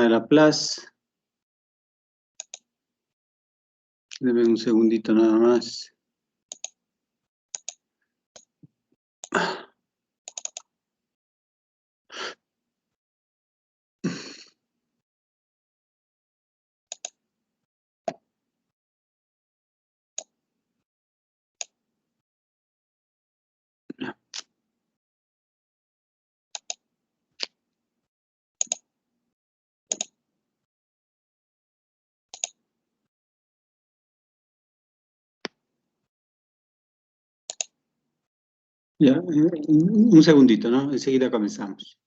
de Laplace. Deme un segundito nada más. Ya, un segundito, ¿no? Enseguida comenzamos.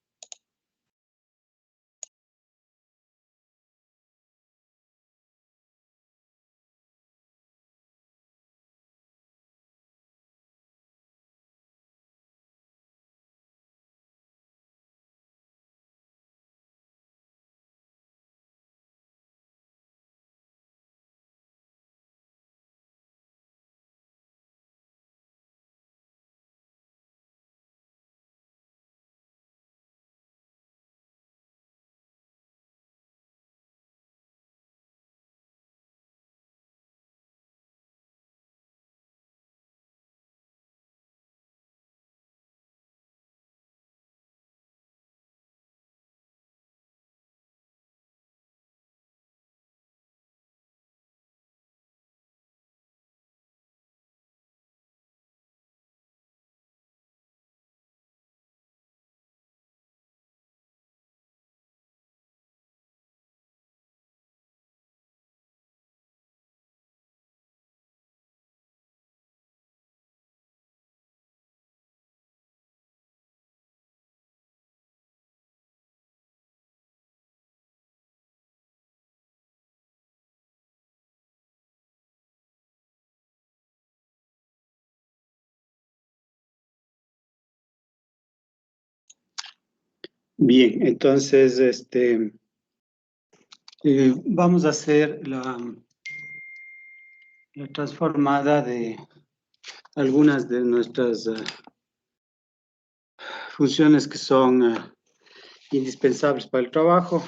Bien, entonces, vamos a hacer la transformada de algunas de nuestras funciones que son indispensables para el trabajo.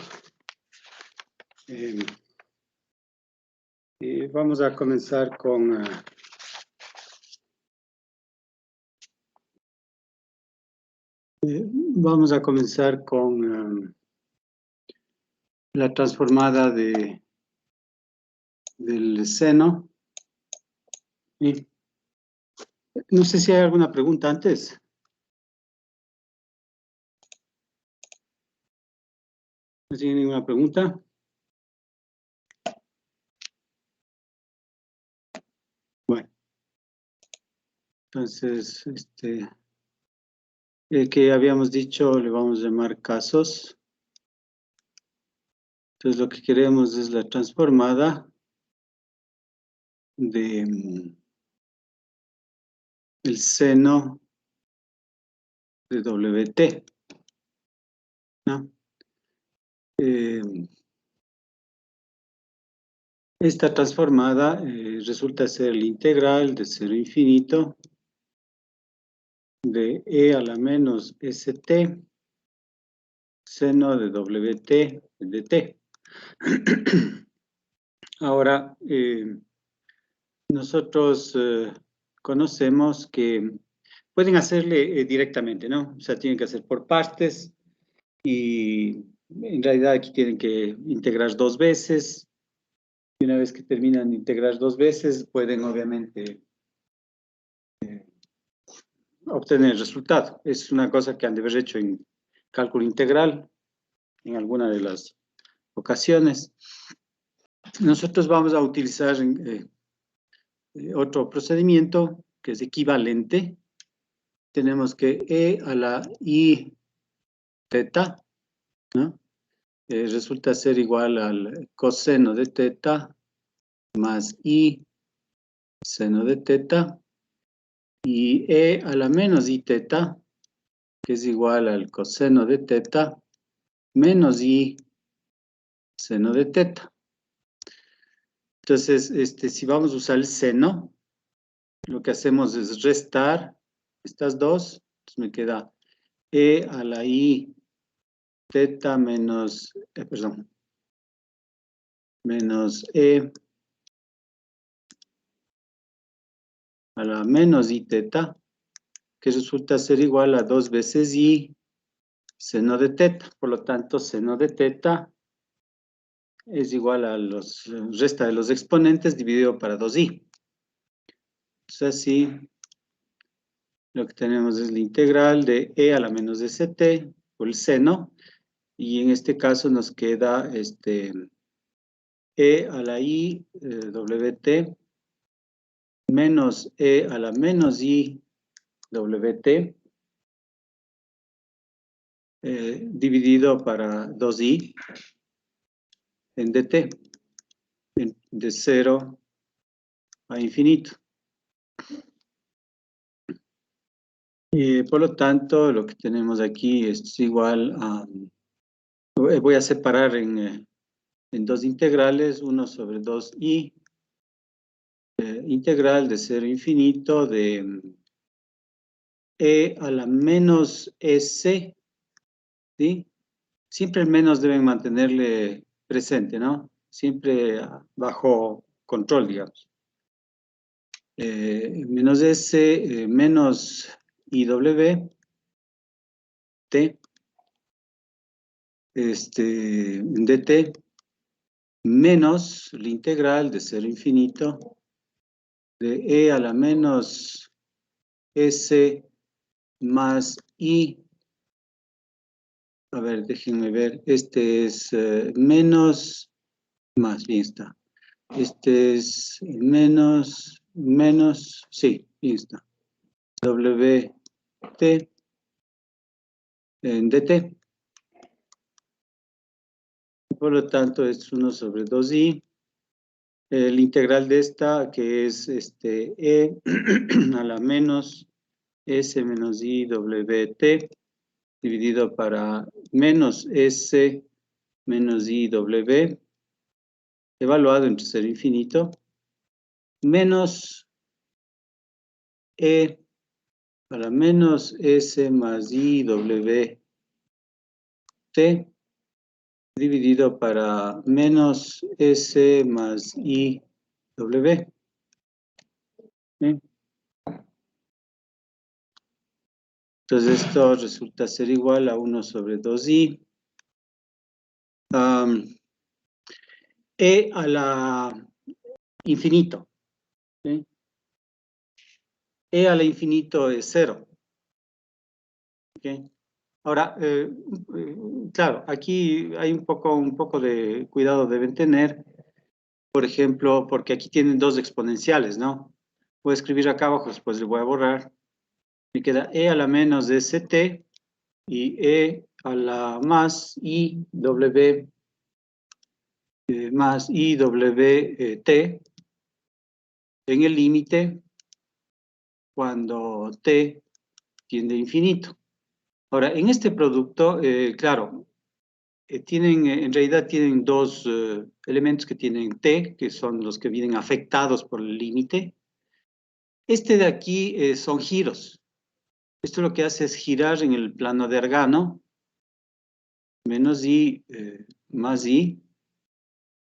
Vamos a comenzar con la transformada del seno. Y no sé si hay alguna pregunta antes. ¿No tiene ninguna pregunta? Bueno. Entonces, que habíamos dicho, le vamos a llamar casos. Entonces, lo que queremos es la transformada de el seno de WT, ¿no? Esta transformada resulta ser la integral de 0 a infinito de e a la menos st seno de WT de t. Ahora, nosotros conocemos que pueden hacerle directamente, ¿no? O sea, tienen que hacer por partes y en realidad aquí tienen que integrar 2 veces. Y una vez que terminan de integrar 2 veces, pueden obviamente obtener el resultado. Es una cosa que han de haber hecho en cálculo integral en alguna de las ocasiones. Nosotros vamos a utilizar otro procedimiento que es equivalente. Tenemos que e a la i teta, ¿no? Resulta ser igual al coseno de teta más i seno de teta, y e a la menos i teta, que es igual al coseno de teta, menos i seno de teta. Entonces, si vamos a usar el seno, lo que hacemos es restar estas dos, entonces me queda e a la i teta menos, menos E a la menos I teta, que resulta ser igual a 2 veces I seno de teta. Por lo tanto, seno de teta es igual a los resta de los exponentes dividido para 2i. Entonces, así, lo que tenemos es la integral de e a la menos de ct por el seno, y en este caso nos queda e a la i wt menos e a la menos i wt dividido para 2i en dt, de 0 a infinito. Por lo tanto, lo que tenemos aquí es igual a... Voy a separar en dos integrales, 1 sobre 2i, integral de 0 a infinito de e a la menos s, ¿sí? Siempre el menos deben mantenerle presente, ¿no? Siempre bajo control, digamos. Menos s menos iw t dt menos la integral de 0 a infinito de e a la menos s más i. A ver, déjenme ver. Este es menos, más, bien está. Este es menos, sí, bien está. Wt en dt. Por lo tanto, es 1 sobre 2i. El integral de esta, que es e a la menos s menos i wt, dividido para menos s menos i w, evaluado entre 0 e infinito, menos e a la menos s más i w t, dividido para menos s más i w. ¿Sí? Entonces esto resulta ser igual a 1 sobre 2i. E a la infinito. ¿Sí? E a la infinito es 0. ¿Okay? Ahora, claro, aquí hay un poco de cuidado deben tener, por ejemplo, porque aquí tienen dos exponenciales, ¿no? Voy a escribir acá abajo, después le voy a borrar. Me queda e a la menos de st y e a la más i w más i w t en el límite cuando t tiende a infinito. Ahora, en este producto, claro, en realidad tienen dos elementos que tienen t, que son los que vienen afectados por el límite. Este de aquí son giros. Esto lo que hace es girar en el plano de Argano, menos i más i.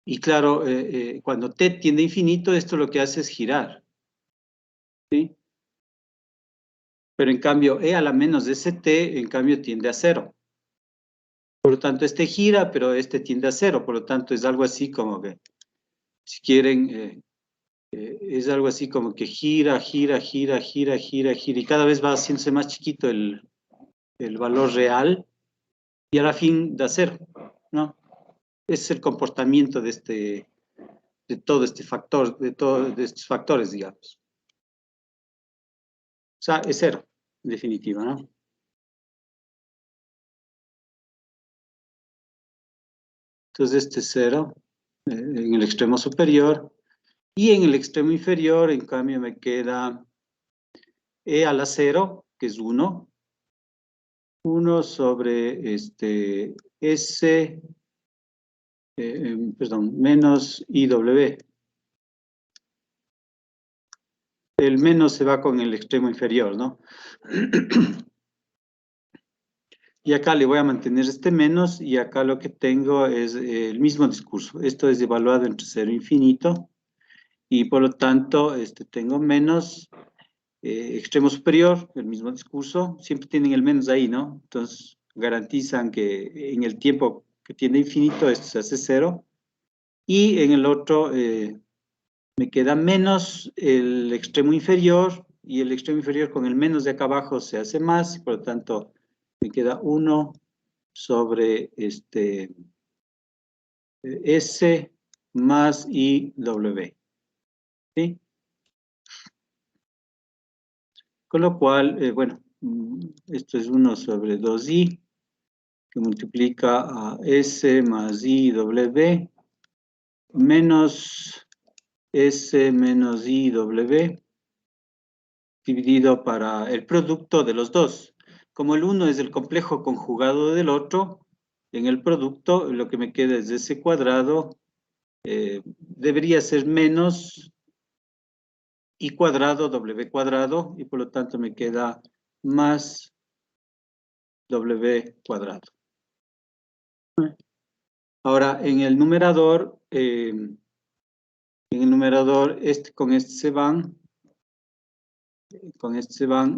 Y claro, cuando t tiende a infinito, esto lo que hace es girar. ¿Sí? Pero en cambio, e a la menos de st, en cambio, tiende a 0. Por lo tanto, este gira, pero este tiende a 0. Por lo tanto, es algo así como que, si quieren, es algo así como que gira, gira, gira, gira, gira, gira, y cada vez va haciéndose más chiquito el valor real, y a la fin da 0, ¿no? Ese es el comportamiento de todo este factor, de estos factores, digamos. O sea, es 0, en definitiva, ¿no? Entonces, este es 0 en el extremo superior, y en el extremo inferior, en cambio, me queda e a la 0, que es 1, 1 sobre S, perdón, menos IW. El menos se va con el extremo inferior, ¿no? Y acá le voy a mantener este menos, y acá lo que tengo es el mismo discurso. Esto es evaluado entre 0 e infinito, y por lo tanto tengo menos extremo superior, el mismo discurso, siempre tienen el menos ahí, ¿no? Entonces garantizan que en el tiempo que tiene infinito esto se hace 0, y en el otro me queda menos el extremo inferior, y el extremo inferior con el menos de acá abajo se hace más, y por lo tanto me queda 1 sobre S más IW, ¿sí? Con lo cual, bueno, esto es 1 sobre 2i, que multiplica a S más IW, menos S menos IW, dividido para el producto de los dos. Como el uno es el complejo conjugado del otro, en el producto lo que me queda es S cuadrado, debería ser menos I cuadrado, W cuadrado, y por lo tanto me queda más W cuadrado. Ahora, en el numerador, con este se van,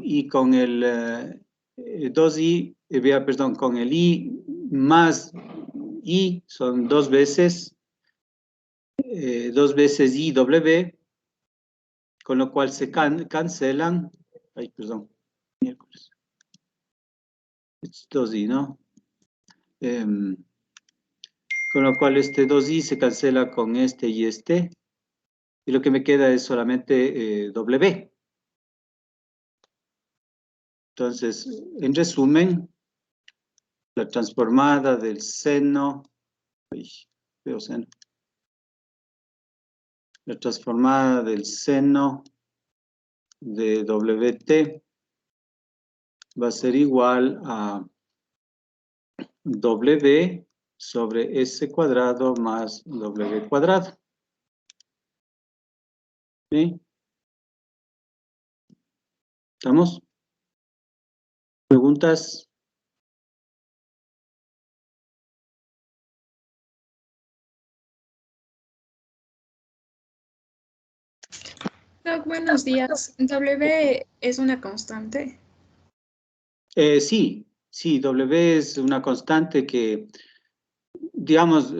y con el 2i, perdón, con el i más i, son 2 veces IW, con lo cual se cancelan, ay, perdón, miércoles, es 2i, ¿no? Con lo cual este 2i se cancela con este y este, y lo que me queda es solamente W. Entonces, en resumen, la transformada del seno, veo seno, la transformada del seno de WT va a ser igual a W sobre S cuadrado más W cuadrado. ¿Sí? ¿Estamos? ¿Preguntas? Doc, buenos días. ¿W es una constante? Sí, W es una constante que, digamos,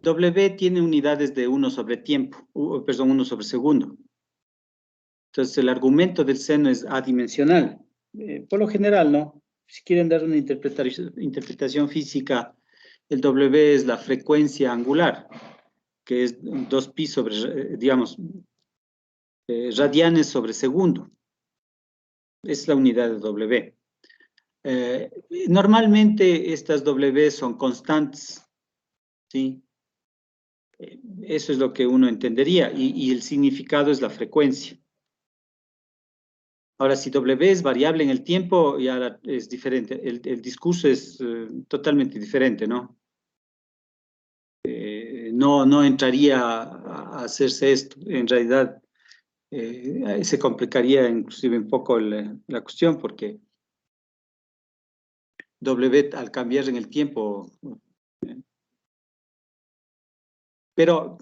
W tiene unidades de 1 sobre tiempo, perdón, 1 sobre segundo. Entonces, el argumento del seno es adimensional. Por lo general, ¿no? Si quieren dar una interpretación física, el W es la frecuencia angular, que es 2pi sobre, digamos, radianes sobre segundo. Es la unidad de W. Normalmente estas W son constantes, ¿sí? Eso es lo que uno entendería, y el significado es la frecuencia. Ahora, si W es variable en el tiempo, ya es diferente. El discurso es totalmente diferente, ¿no? No entraría a hacerse esto. En realidad, se complicaría inclusive un poco la cuestión, porque W al cambiar en el tiempo. Pero,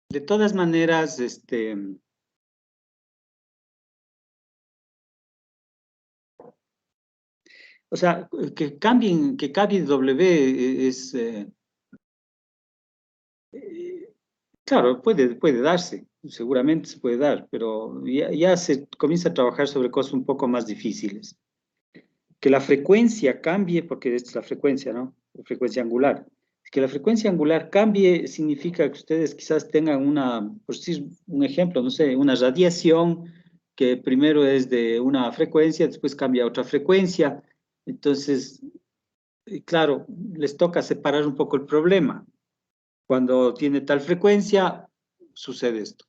de todas maneras, o sea, que cambie W es, claro, puede darse, seguramente se puede dar, pero ya se comienza a trabajar sobre cosas un poco más difíciles. Que la frecuencia cambie, porque esta es la frecuencia, ¿no? La frecuencia angular. Que la frecuencia angular cambie significa que ustedes quizás tengan por decir un ejemplo, no sé, una radiación que primero es de una frecuencia, después cambia a otra frecuencia. Entonces, claro, les toca separar un poco el problema. Cuando tiene tal frecuencia, sucede esto.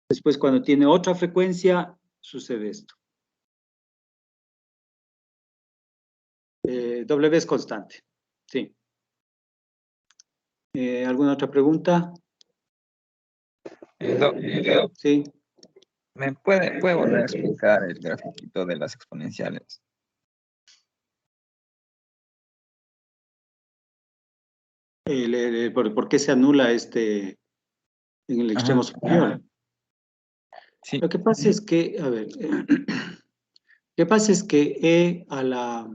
Después, cuando tiene otra frecuencia, sucede esto. W es constante, sí. ¿Alguna otra pregunta? Sí. ¿Me puede volver a explicar el grafiquito de las exponenciales? ¿Por qué se anula en el extremo Ajá. superior? Sí. Lo que pasa es que, a ver, lo que pasa es que E a la,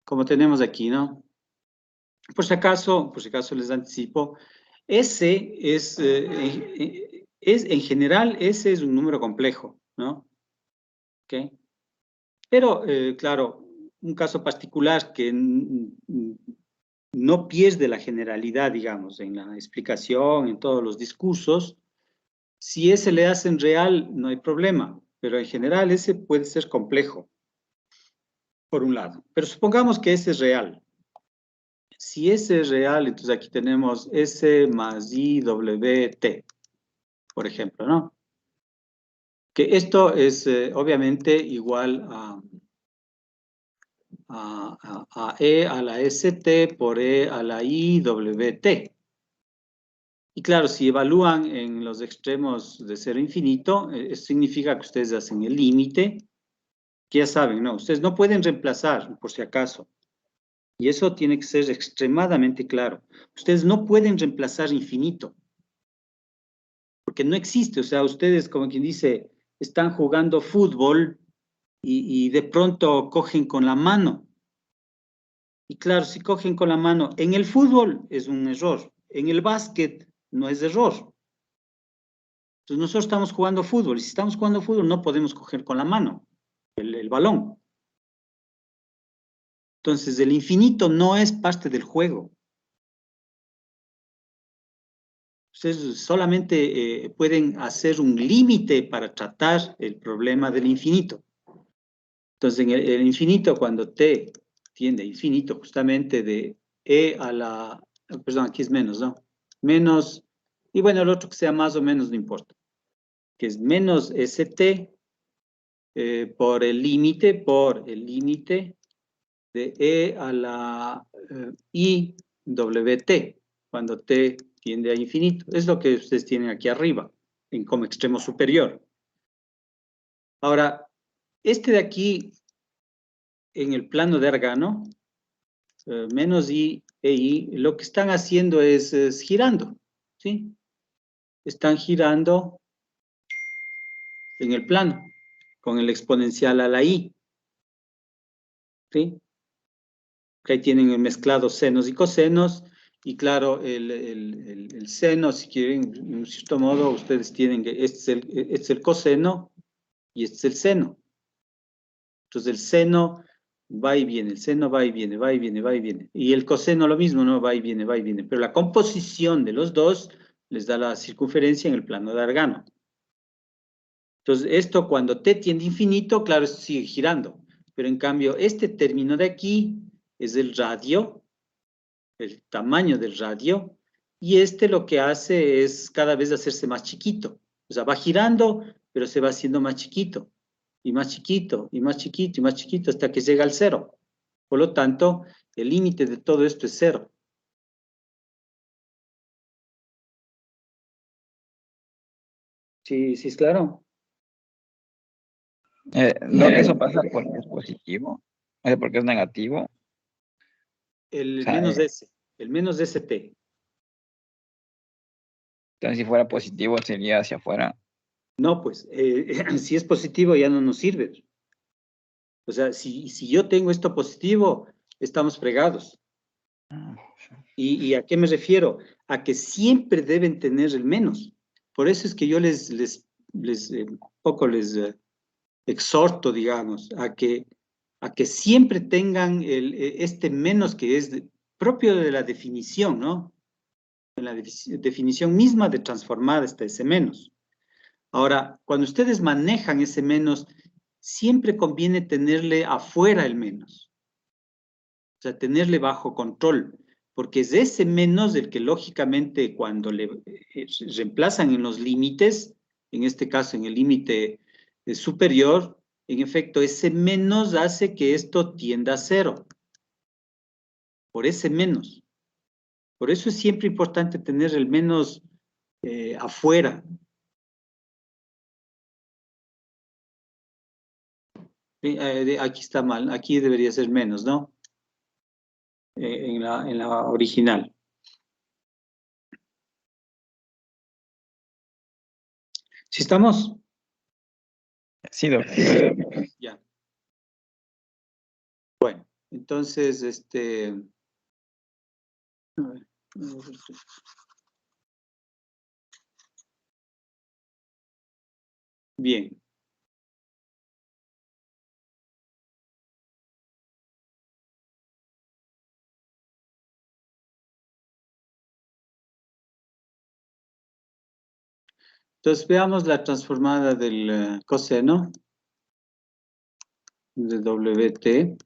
como tenemos aquí, ¿no? Por si acaso les anticipo, S en general, S es un número complejo, ¿no? ¿Ok? Pero, claro, un caso particular que no pierde la generalidad, digamos, en la explicación, en todos los discursos. Si ese le hacen real, no hay problema, pero en general ese puede ser complejo, por un lado. Pero supongamos que ese es real. Si ese es real, entonces aquí tenemos S más IWT, por ejemplo, ¿no? Que esto es obviamente igual a E a la ST por E a la IWT. Y claro, si evalúan en los extremos de cero infinito, eso significa que ustedes hacen el límite, que ya saben, ¿no? Ustedes no pueden reemplazar, por si acaso. Y eso tiene que ser extremadamente claro. Ustedes no pueden reemplazar infinito, porque no existe. O sea, ustedes, como quien dice, están jugando fútbol y de pronto cogen con la mano. Y claro, si cogen con la mano, en el fútbol es un error, en el básquet no es error. Entonces nosotros estamos jugando fútbol, y si estamos jugando fútbol no podemos coger con la mano el balón. Entonces el infinito no es parte del juego. Ustedes solamente pueden hacer un límite para tratar el problema del infinito. Entonces en el infinito, cuando t tiende a infinito, justamente de e a la, perdón, aquí es menos, ¿no? Menos, y bueno, el otro que sea más o menos no importa, que es menos st por el límite de e a la iwt, cuando t tiende a infinito. Es lo que ustedes tienen aquí arriba, como extremo superior. Ahora, este de aquí, en el plano de Argano, menos i e i, lo que están haciendo es girando, ¿sí? Están girando en el plano, con el exponencial a la i, ¿sí? Que ahí tienen mezclados senos y cosenos, y claro, el seno, si quieren, de un cierto modo, ustedes tienen que, este es el coseno, y este es el seno. Entonces el seno va y viene, el seno va y viene, va y viene, va y viene. Y el coseno lo mismo, ¿no? Va y viene, va y viene. Pero la composición de los dos les da la circunferencia en el plano de Argano. Entonces, esto cuando t tiende a infinito, claro, esto sigue girando. Pero en cambio, este término de aquí es el radio, el tamaño del radio, y este lo que hace es cada vez hacerse más chiquito. O sea, va girando, pero se va haciendo más chiquito, y más chiquito, y más chiquito, y más chiquito, hasta que llega al cero. Por lo tanto, el límite de todo esto es cero. Sí, sí, es claro. No, eso pasa porque es positivo, porque es negativo. El O sea, menos S, el menos ST. entonces si fuera positivo sería hacia afuera. No, pues, si es positivo ya no nos sirve. O sea, si yo tengo esto positivo, estamos fregados. ¿Y a qué me refiero? A que siempre deben tener el menos. Por eso es que yo les poco les exhorto, digamos, a que siempre tengan este menos que es propio de la definición, ¿no? En la definición misma de transformar está ese menos. Ahora, cuando ustedes manejan ese menos, siempre conviene tenerle afuera el menos. O sea, tenerle bajo control, porque es ese menos el que lógicamente cuando le reemplazan en los límites, en este caso en el límite superior, en efecto, ese menos hace que esto tienda a cero, por ese menos. Por eso es siempre importante tener el menos afuera. Aquí está mal, aquí debería ser menos, ¿no? En la original. ¿Sí estamos? Sí, doctor. Ya. Bueno, entonces, a ver, bien. Entonces veamos la transformada del coseno de WT.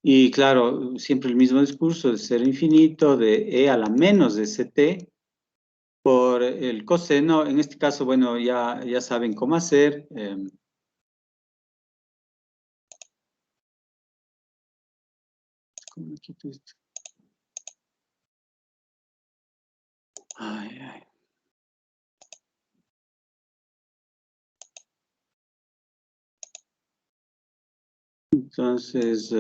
Y claro, siempre el mismo discurso de cero infinito de E a la menos de ST por el coseno. En este caso, bueno, ya saben cómo hacer. ¿Cómo quito esto? Ay, ay. Entonces,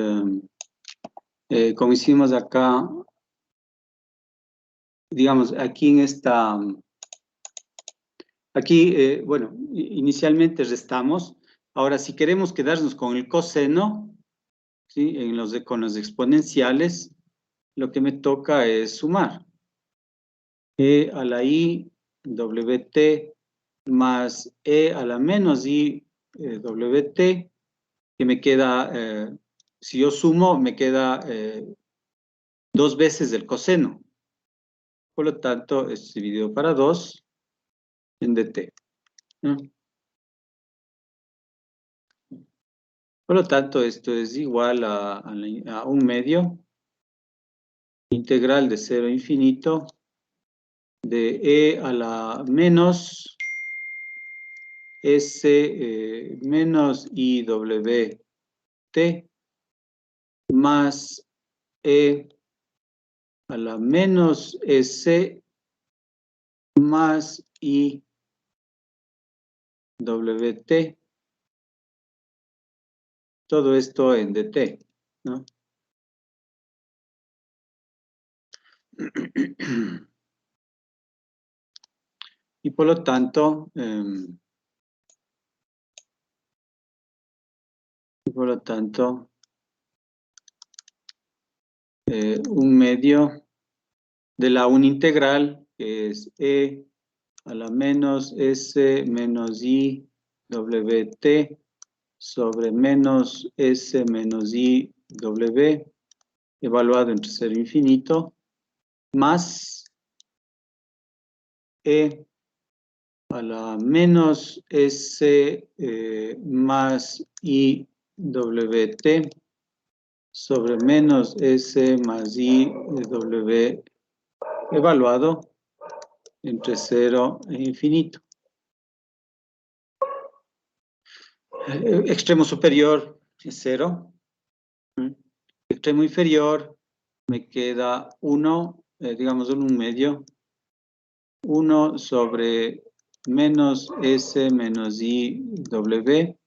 como hicimos acá, digamos, aquí en esta, aquí, bueno, inicialmente restamos. Ahora, si queremos quedarnos con el coseno, ¿sí? Con los exponenciales, lo que me toca es sumar. E a la I, WT, más E a la menos I, WT, que me queda, si yo sumo, me queda 2 veces el coseno. Por lo tanto, es dividido para 2 en dt, ¿no? Por lo tanto, esto es igual a 1/2 integral de 0 a infinito de E a la menos S menos IWT más E a la menos S más IWT. Todo esto en dt, ¿no? Y por lo tanto, un medio de la integral, que es E a la menos S menos I WT sobre menos S menos I W, evaluado entre 0 e infinito, más E a la menos S más I WT sobre menos S más I W evaluado entre 0 e infinito. Extremo superior es 0. Extremo inferior me queda 1, digamos 1/2. 1 sobre menos S menos I W.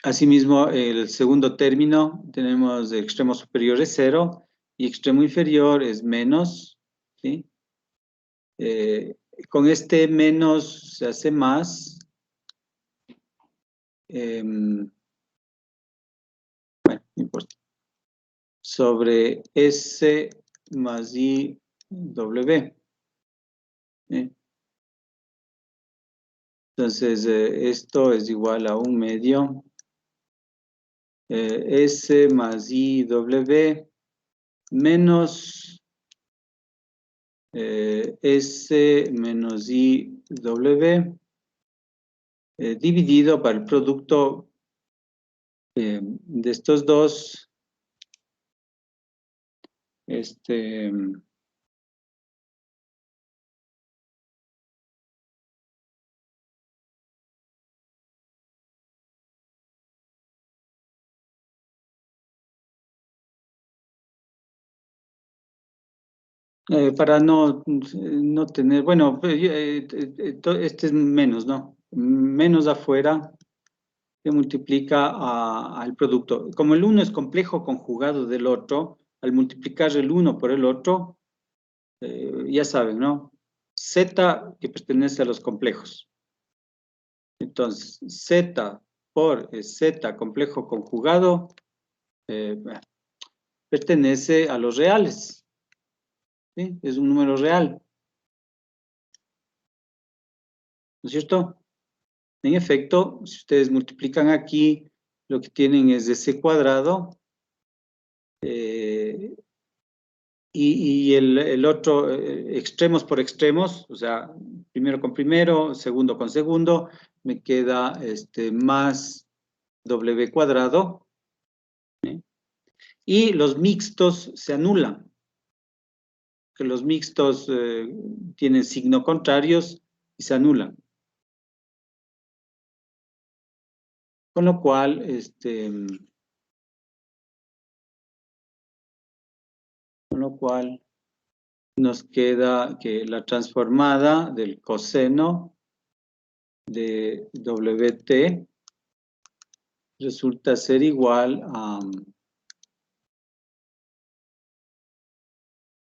Asimismo, el segundo término tenemos el extremo superior es 0 y extremo inferior es menos, ¿sí? Con este menos se hace más. Bueno, no importa. Sobre S más I W. Entonces, esto es igual a 1/2 S más I W menos S menos I W dividido para el producto de estos dos, para no tener, bueno, este es menos, ¿no? Menos afuera que multiplica al producto. Como el uno es complejo conjugado del otro, al multiplicar el uno por el otro, ya saben, ¿no? Z que pertenece a los complejos. Entonces, Z por Z complejo conjugado pertenece a los reales. ¿Sí? Es un número real. ¿No es cierto? En efecto, si ustedes multiplican aquí, lo que tienen es ese cuadrado y el otro, extremos por extremos, o sea, primero con primero, segundo con segundo, me queda más W cuadrado. ¿Sí? Y los mixtos se anulan. Que los mixtos tienen signo contrarios y se anulan. Con lo cual, nos queda que la transformada del coseno de WT resulta ser igual a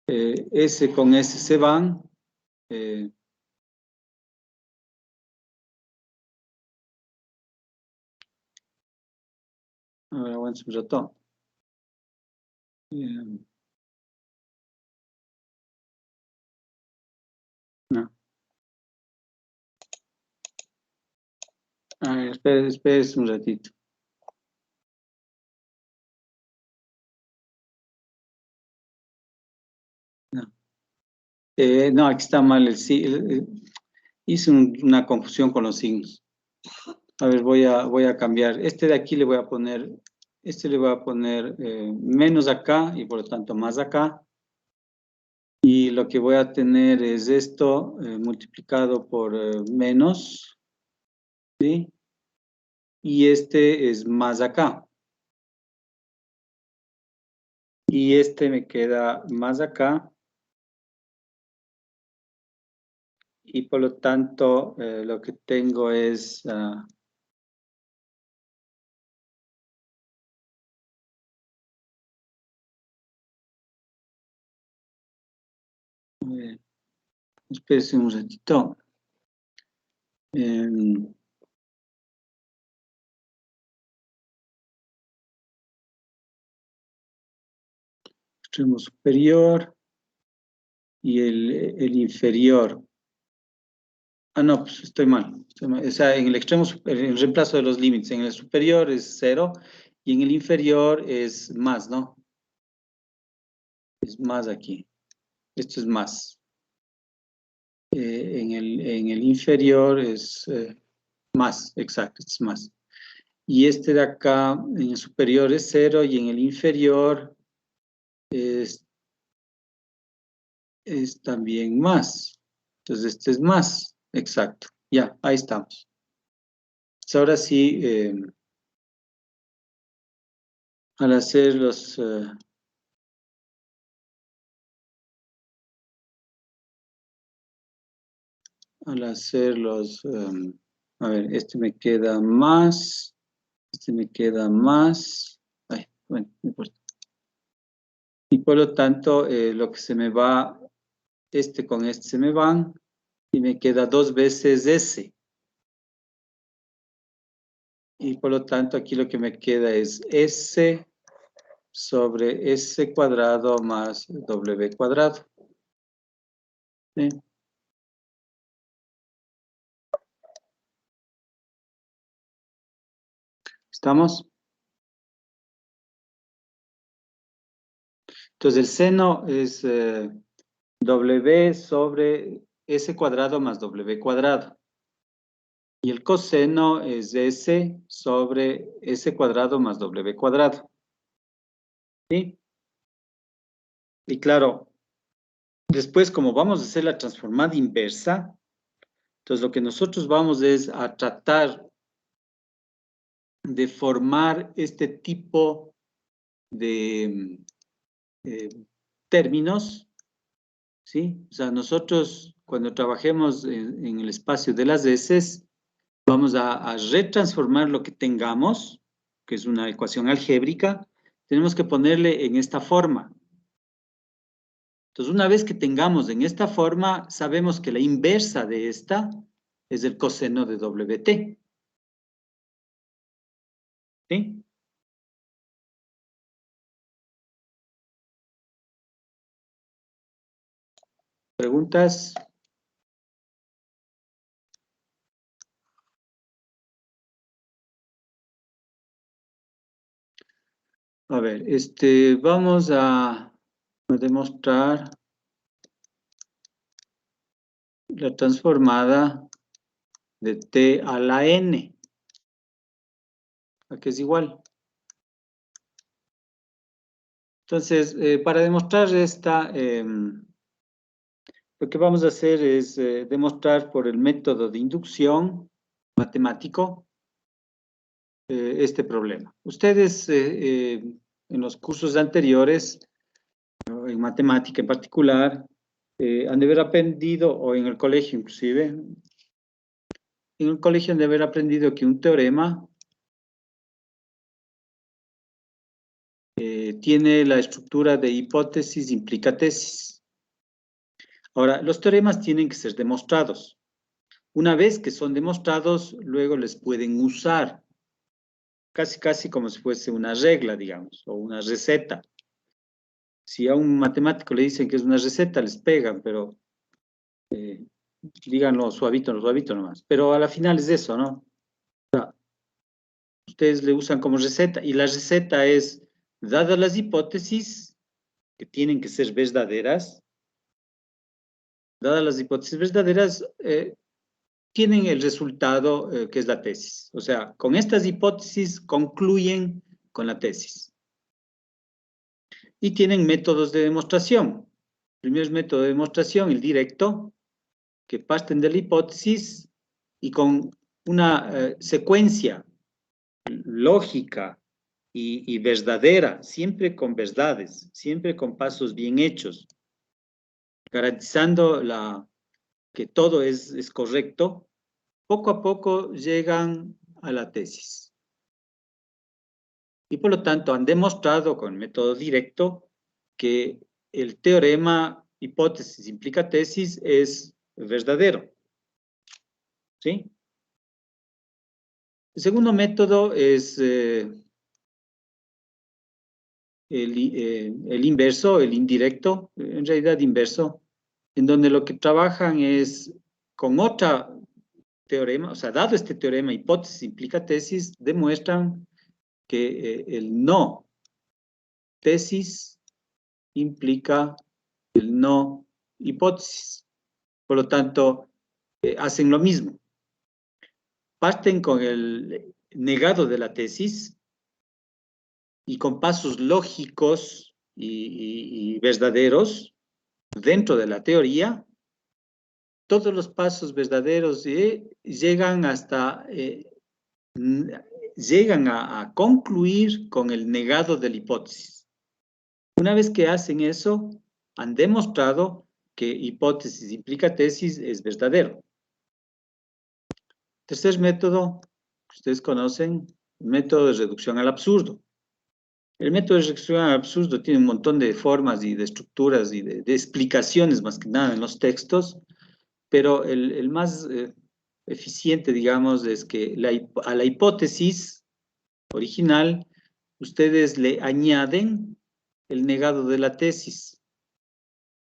S con S se van. Ahora aguanta un rato. No. A ver, espérese un ratito. No, no, aquí está mal el sí. Hice una confusión con los signos. A ver, voy a cambiar. Este de aquí le voy a poner, menos acá y por lo tanto más acá. Y lo que voy a tener es esto multiplicado por menos, ¿sí? Y este es más acá. Y este me queda más acá. Y por lo tanto, lo que tengo es... a ver, espérense un ratito. Extremo superior y el inferior. Ah, no, pues estoy mal. O sea, en el extremo, el reemplazo de los límites, en el superior es 0 y en el inferior es más, ¿no? Es más aquí. Esto es más. En el inferior es más, exacto, esto es más. Y este de acá, en el superior es 0 y en el inferior es también más. Entonces este es más, exacto. Ya, ahí estamos. Entonces, ahora sí, al hacer los... a ver, este me queda más, ay, bueno, no importa. Y por lo tanto, lo que se me va, con este se me van, y me queda 2 veces S. Y por lo tanto, aquí lo que me queda es S sobre S cuadrado más W cuadrado. ¿Sí? ¿Estamos? Entonces, el seno es W sobre S cuadrado más W cuadrado. Y el coseno es S sobre S cuadrado más W cuadrado. ¿Sí? Y claro, después como vamos a hacer la transformada inversa, entonces lo que nosotros vamos es a tratar de formar este tipo de términos, ¿sí? O sea, nosotros cuando trabajemos en el espacio de las S, vamos a retransformar lo que tengamos, que es una ecuación algébrica, tenemos que ponerle en esta forma. Entonces, una vez que tengamos en esta forma, sabemos que la inversa de esta es el coseno de WT. ¿Sí? ¿Preguntas? A ver, vamos a demostrar la transformada de T a la N, que es igual. Entonces, para demostrar esta, lo que vamos a hacer es demostrar por el método de inducción matemático este problema. Ustedes en los cursos anteriores, en matemática en particular, han de haber aprendido, o en el colegio inclusive, en el colegio han de haber aprendido que un teorema tiene la estructura de hipótesis implica tesis. Ahora, los teoremas tienen que ser demostrados. Una vez que son demostrados, luego les pueden usar, casi como si fuese una regla, digamos, o una receta. Si a un matemático le dicen que es una receta, les pegan, pero díganlo suavito nomás. Pero a la final es eso, ¿no? O sea, ustedes le usan como receta, y la receta es, dadas las hipótesis, que tienen que ser verdaderas, dadas las hipótesis verdaderas, tienen el resultado que es la tesis. O sea, con estas hipótesis concluyen con la tesis. Y tienen métodos de demostración. El primer método de demostración, el directo, que parten de la hipótesis y con una secuencia lógica y verdadera, siempre con verdades, siempre con pasos bien hechos, garantizando que todo es correcto, poco a poco llegan a la tesis. Y por lo tanto han demostrado con el método directo que el teorema hipótesis implica tesis es verdadero. ¿Sí? El segundo método es el inverso, el indirecto, en realidad inverso, en donde lo que trabajan es con otra teorema, o sea, dado este teorema hipótesis implica tesis, demuestran que el no tesis implica el no hipótesis. Por lo tanto, hacen lo mismo. Parten con el negado de la tesis y con pasos lógicos y verdaderos dentro de la teoría. Todos los pasos verdaderos llegan hasta, llegan a concluir con el negado de la hipótesis. Una vez que hacen eso, han demostrado que hipótesis implica tesis es verdadero. Tercer método, que ustedes conocen, el método de reducción al absurdo. El método de reducción al absurdo tiene un montón de formas y de estructuras y de explicaciones más que nada en los textos, pero el más eficiente, digamos, es que a la hipótesis original ustedes le añaden el negado de la tesis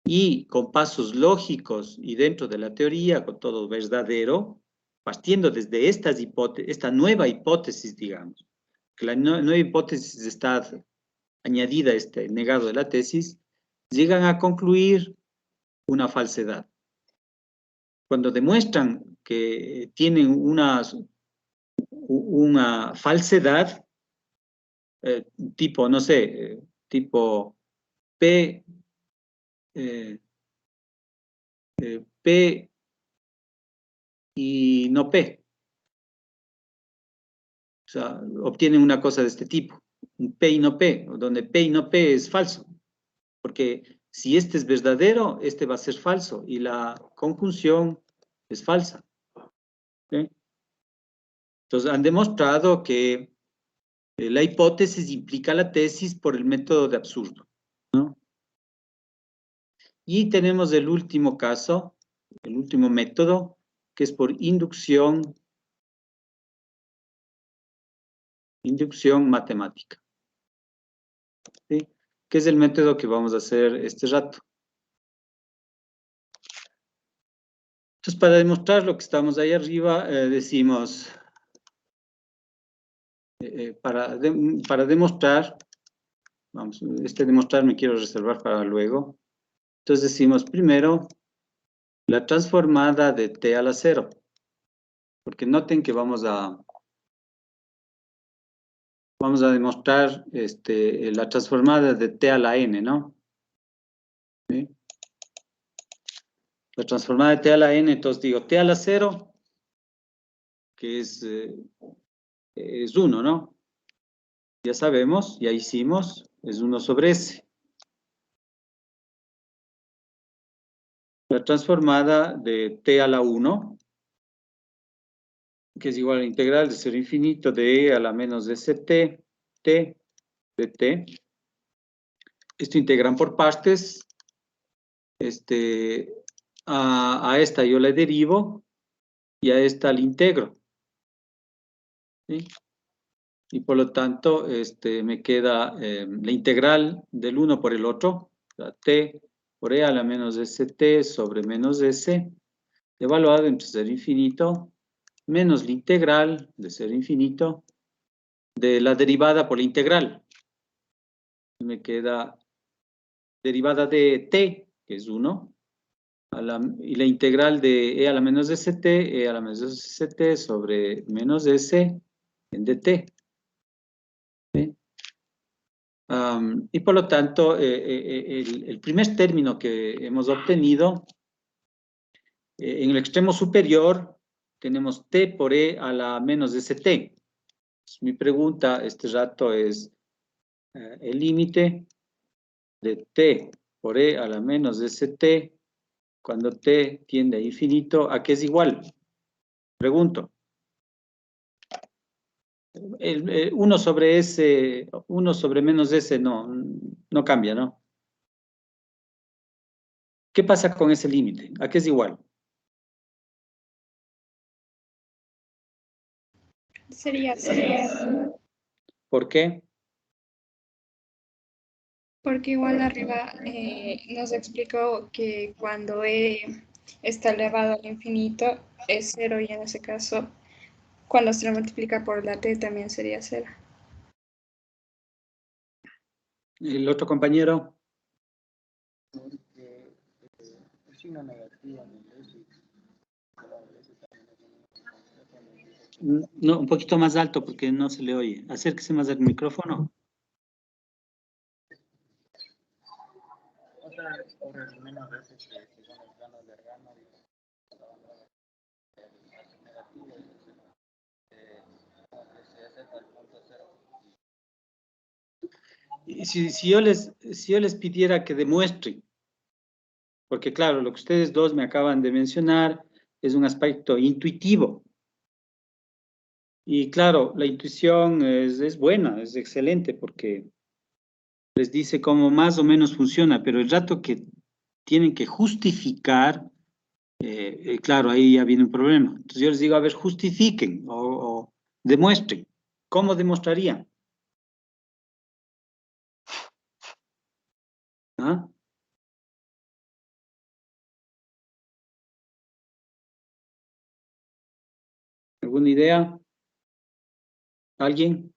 y con pasos lógicos y dentro de la teoría, con todo verdadero, partiendo desde esta nueva hipótesis, digamos, que la nueva hipótesis está añadida a este negado de la tesis, llegan a concluir una falsedad. Cuando demuestran que tienen una falsedad, tipo, no sé, tipo P, P y no P. O sea, obtienen una cosa de este tipo, un P y no P, donde P y no P es falso. Porque si este es verdadero, este va a ser falso y la conjunción es falsa. ¿Sí? Entonces, han demostrado que la hipótesis implica la tesis por el método de absurdo, ¿no? Y tenemos el último caso, el último método, que es por inducción matemática. ¿Sí? Que es el método que vamos a hacer este rato. Entonces, para demostrar lo que estamos ahí arriba, decimos, para demostrar, vamos, demostrar me quiero reservar para luego. Entonces decimos primero la transformada de t a la 0. Porque noten que vamos a demostrar la transformada de t a la n, ¿no? ¿Sí? La transformada de t a la n, entonces digo t a la 0, que es 1, ¿no? Ya sabemos, ya hicimos, es 1 sobre s. La transformada de t a la 1, que es igual a la integral de 0 a infinito de e a la menos st, t de t. Esto integran por partes. A esta yo la derivo y a esta la integro. ¿Sí? Y por lo tanto, me queda la integral del uno por el otro, o sea, t por e a la menos st sobre menos s, evaluado entre 0 infinito, menos la integral de 0 infinito, de la derivada por la integral. Me queda derivada de t, que es 1, y la integral de e a la menos st, e a la menos st sobre menos s en dt. ¿Sí? Y por lo tanto, el primer término que hemos obtenido, en el extremo superior, tenemos t por e a la menos st. Mi pregunta este rato es, el límite de t por e a la menos st, cuando t tiende a infinito, ¿a qué es igual? Pregunto. 1 sobre s, 1 sobre menos s no cambia, ¿no? ¿Qué pasa con ese límite? ¿A qué es igual? Sería 0. ¿Por qué? Porque igual arriba nos explicó que cuando e está elevado al infinito es 0 y en ese caso, cuando se lo multiplica por la t también sería 0. ¿El otro compañero? No, un poquito más alto porque no se le oye. Acérquese más al micrófono. Y si yo les pidiera que demuestren, porque claro, lo que ustedes dos me acaban de mencionar es un aspecto intuitivo. Y claro, la intuición es buena, es excelente, porque les dice cómo más o menos funciona, pero el rato que tienen que justificar, claro, ahí ya viene un problema. Entonces yo les digo, a ver, justifiquen o demuestren. ¿Cómo demostrarían? ¿Ah? ¿Alguna idea? ¿Alguien?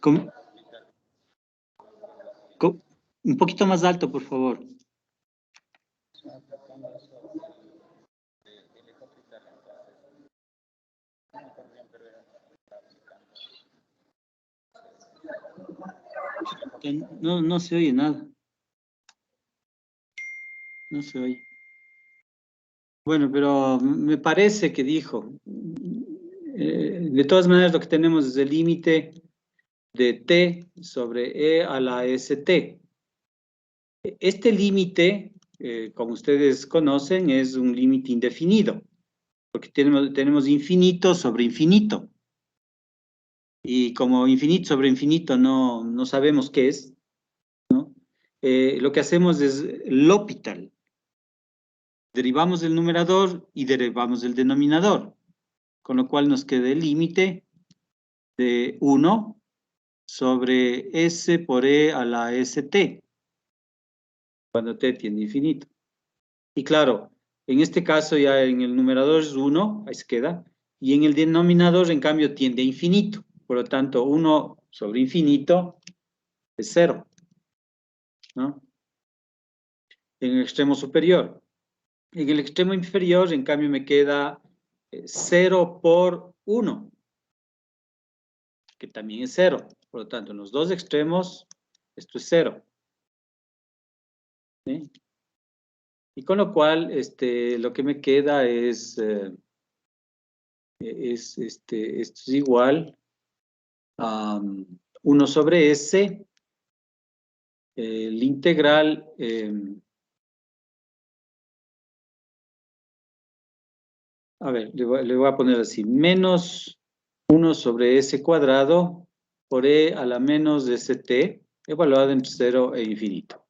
¿Cómo? Un poquito más alto, por favor. No se oye nada. No se oye. Bueno, pero me parece que dijo. De todas maneras, lo que tenemos es el límite de t sobre e a la st. Este límite, como ustedes conocen, es un límite indefinido, porque tenemos infinito sobre infinito. Y como infinito sobre infinito no sabemos qué es, ¿no? Lo que hacemos es L'Hopital. Derivamos del numerador y derivamos del denominador, con lo cual nos queda el límite de 1 sobre S por E a la ST, cuando t tiende a infinito. Y claro, en este caso ya en el numerador es 1, ahí se queda, y en el denominador en cambio tiende a infinito, por lo tanto 1 sobre infinito es 0, ¿no? En el extremo superior. En el extremo inferior, en cambio, me queda 0 por 1, que también es 0. Por lo tanto, en los dos extremos, esto es 0. ¿Sí? Y con lo cual, lo que me queda es, esto es igual a 1 sobre S, el integral, a ver, le voy a poner así, menos 1 sobre S cuadrado por E a la menos de ST, evaluado entre 0 e infinito.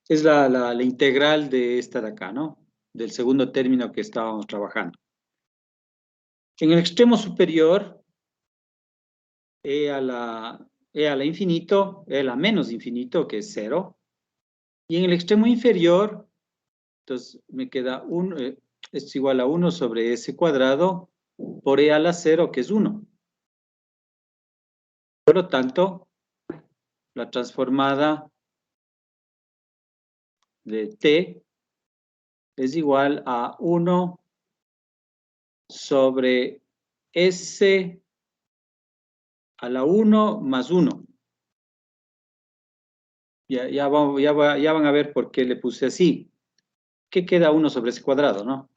Es la integral de esta de acá, ¿no? Del segundo término que estábamos trabajando. En el extremo superior, E a la infinito, E a la menos infinito, que es 0. Y en el extremo inferior, entonces me queda 1, es igual a 1 sobre S cuadrado por E a la 0, que es 1. Por lo tanto, la transformada de t es igual a 1 sobre S a la 1 más 1. Ya van a ver por qué le puse así. ¿Qué queda 1 sobre S cuadrado, no?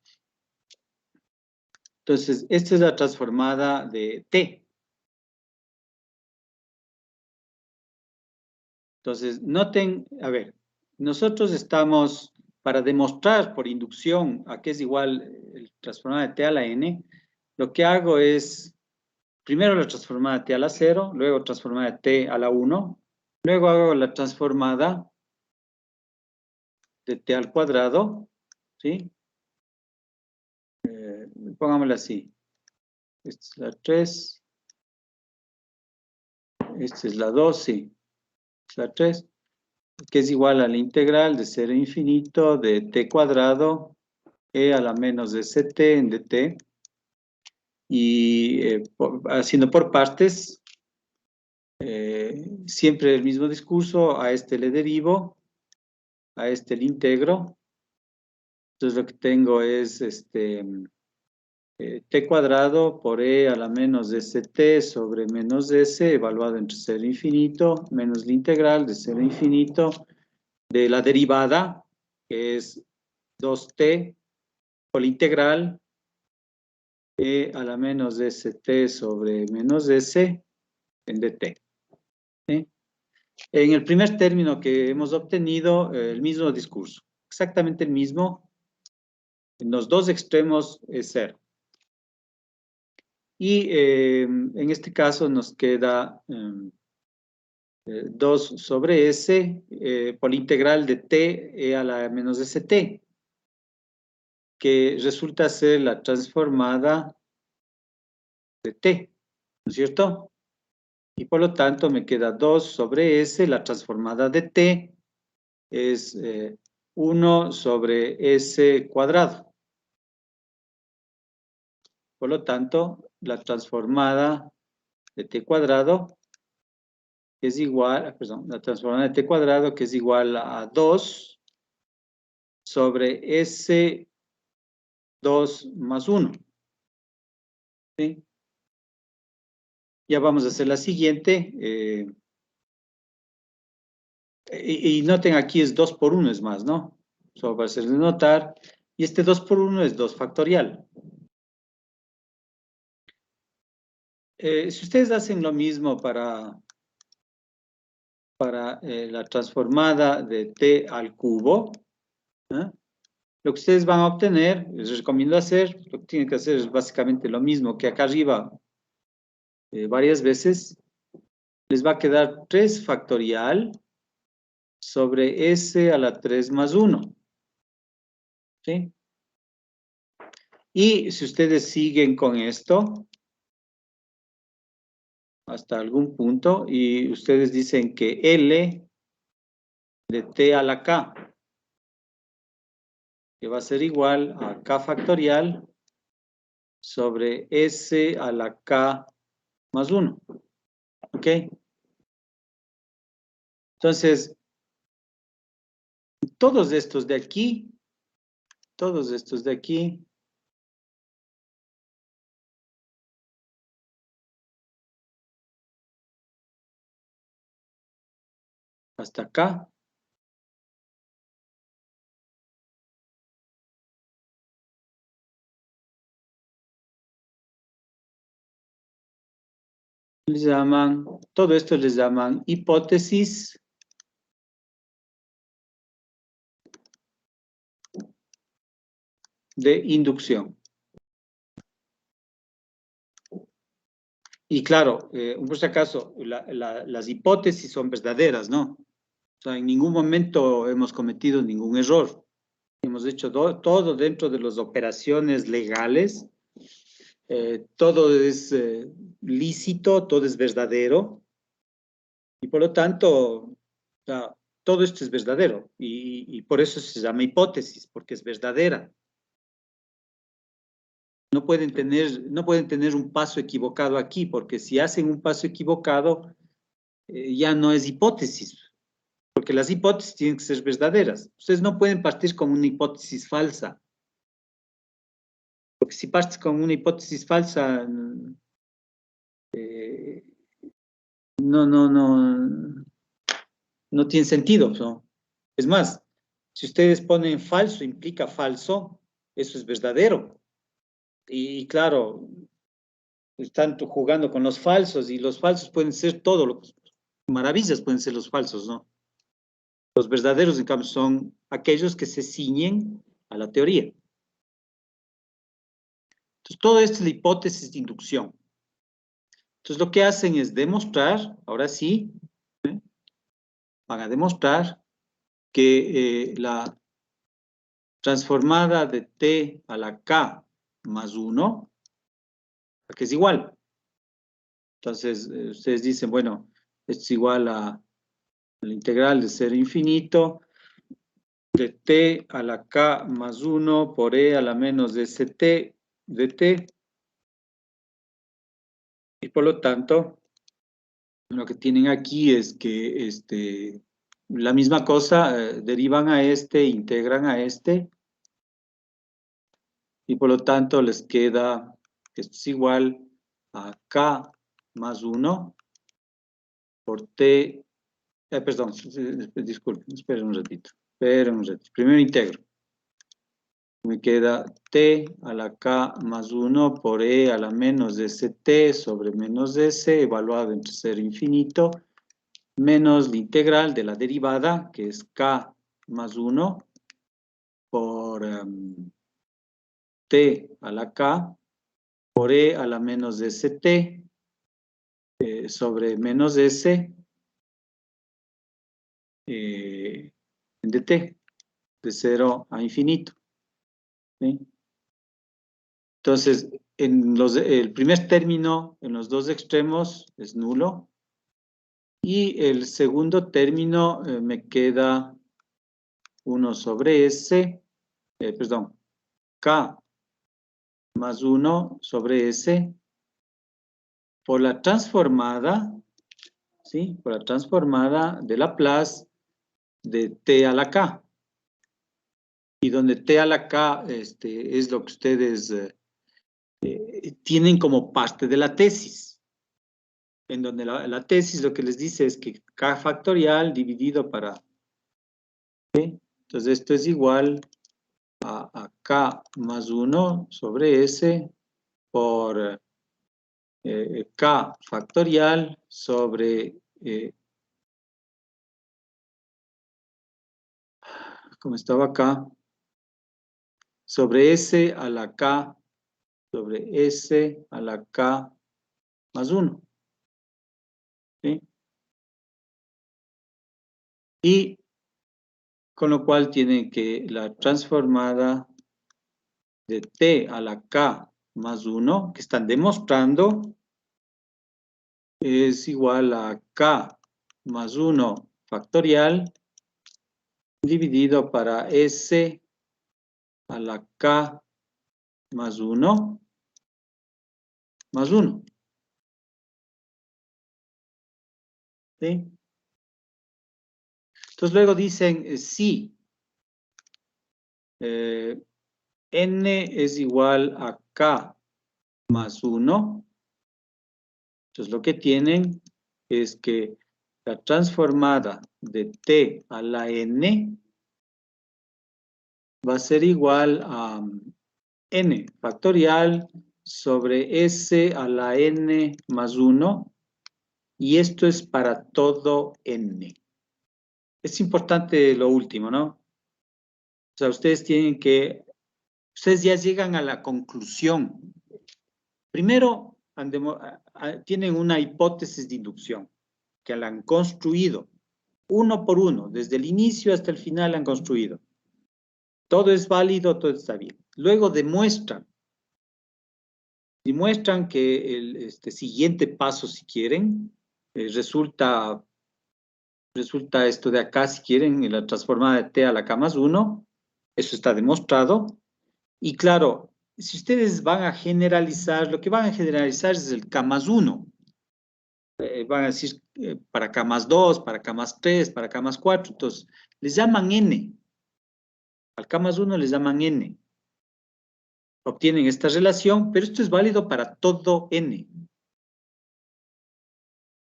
Entonces, esta es la transformada de t. Entonces, noten, a ver, nosotros estamos, para demostrar por inducción a qué es igual el transformada de t a la n, lo que hago es, primero la transformada de t a la 0, luego transformada de t a la 1, luego hago la transformada de t al cuadrado, ¿sí? Pongámosla así. Esta es la 3, esta es la 2, sí, es la 3, que es igual a la integral de 0 a infinito de t cuadrado e a la menos de ct en dt, y haciendo por partes, siempre el mismo discurso, a este le derivo, a este le integro, entonces lo que tengo es t cuadrado por e a la menos de ct sobre menos s, evaluado entre 0 e infinito, menos la integral de 0 a infinito, de la derivada, que es 2t, por la integral, e a la menos de st sobre menos s, en dt. ¿Sí? En el primer término que hemos obtenido, el mismo discurso, exactamente el mismo, en los dos extremos es 0. Y en este caso nos queda 2 sobre S por la integral de t a la menos st, que resulta ser la transformada de t, ¿no es cierto? Y por lo tanto me queda 2 sobre S, la transformada de t es 1 sobre S cuadrado. Por lo tanto, la transformada de t cuadrado es igual, perdón, la transformada de t cuadrado que es igual a 2 sobre S2 más 1. ¿Sí? Ya vamos a hacer la siguiente. Y noten aquí es 2 por 1 es más, ¿no? Solo para hacerles notar. Y este 2 por 1 es 2 factorial. Si ustedes hacen lo mismo para la transformada de t al cubo, ¿eh? Lo que ustedes van a obtener, les recomiendo hacer, lo que tienen que hacer es básicamente lo mismo que acá arriba. varias veces, les va a quedar 3 factorial sobre S a la 3 más 1. ¿Sí? Y si ustedes siguen con esto, hasta algún punto, y ustedes dicen que L de T a la K, que va a ser igual a K factorial sobre S a la K más 1. ¿Ok? Entonces, todos estos de aquí, hasta acá, les llaman, todo esto les llaman hipótesis de inducción. Y claro, por si acaso, las hipótesis son verdaderas, ¿no? O sea, en ningún momento hemos cometido ningún error. Hemos hecho todo dentro de las operaciones legales. Todo es lícito, todo es verdadero. Y por lo tanto, o sea, todo esto es verdadero. Y por eso se llama hipótesis, porque es verdadera. No pueden tener un paso equivocado aquí, porque si hacen un paso equivocado, ya no es hipótesis, porque las hipótesis tienen que ser verdaderas. Ustedes no pueden partir con una hipótesis falsa, porque si partes con una hipótesis falsa, no tiene sentido, ¿no? Es más, si ustedes ponen falso implica falso, eso es verdadero. Y claro, están jugando con los falsos, y los falsos pueden ser todo, maravillas pueden ser los falsos, ¿no? Los verdaderos, en cambio, son aquellos que se ciñen a la teoría. Entonces, todo esto es la hipótesis de inducción. Entonces, lo que hacen es demostrar, ahora sí, van a demostrar que la transformada de T a la K más 1, que es igual. Entonces, ustedes dicen, bueno, esto es igual a la integral de 0 a infinito, de T a la K más 1 por E a la menos de ST de T. Y por lo tanto, lo que tienen aquí es que la misma cosa, derivan a integran a y por lo tanto les queda, esto es igual a K más 1 por T, perdón, disculpen, esperen un ratito, primero integro. Me queda T a la K más 1 por E a la menos de ST sobre menos de S, evaluado entre 0 e infinito, menos la integral de la derivada, que es K más 1 por T a la K por E a la menos de ST sobre menos de S de T, de 0 a infinito. ¿Sí? Entonces, el primer término en los dos extremos es nulo. Y el segundo término me queda 1 sobre S, perdón, K más 1 sobre S por la transformada, ¿sí? Por la transformada de Laplace de T a la K. Y donde T a la K es lo que ustedes tienen como parte de la tesis. En donde la tesis lo que les dice es que K factorial dividido para... ¿sí? Entonces esto es igual a K más 1 sobre S por K factorial sobre, como estaba acá, sobre S a la K, sobre S a la K más 1. ¿Sí? Y con lo cual tiene que la transformada de t a la k más 1, que están demostrando, es igual a k más 1 factorial dividido para s a la k más 1 más 1. ¿Sí? Entonces luego dicen, sí, n es igual a k más 1. Entonces lo que tienen es que la transformada de t a la n va a ser igual a n factorial sobre s a la n más 1, y esto es para todo n. Es importante lo último, ¿no? O sea, ustedes ya llegan a la conclusión. Primero, tienen una hipótesis de inducción, que la han construido, uno por uno, desde el inicio hasta el final han construido. Todo es válido, todo está bien. Luego demuestran que el siguiente paso, si quieren, resulta esto de acá, si quieren, la transformada de t a la k más 1, eso está demostrado. Y claro, si ustedes van a generalizar, lo que van a generalizar es el k más 1. Van a decir para k más 2, para k más 3, para k más 4, entonces les llaman n. Al k más 1 les llaman n. Obtienen esta relación, pero esto es válido para todo n.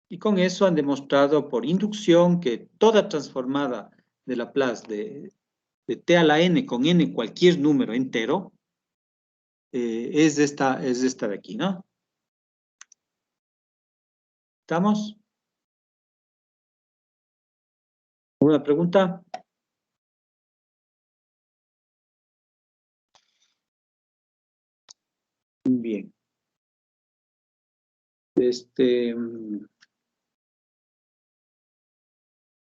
Y con eso han demostrado por inducción que toda transformada de Laplace de t a la n con n cualquier número entero es esta de aquí, ¿no? ¿Estamos? ¿Alguna pregunta? Bien.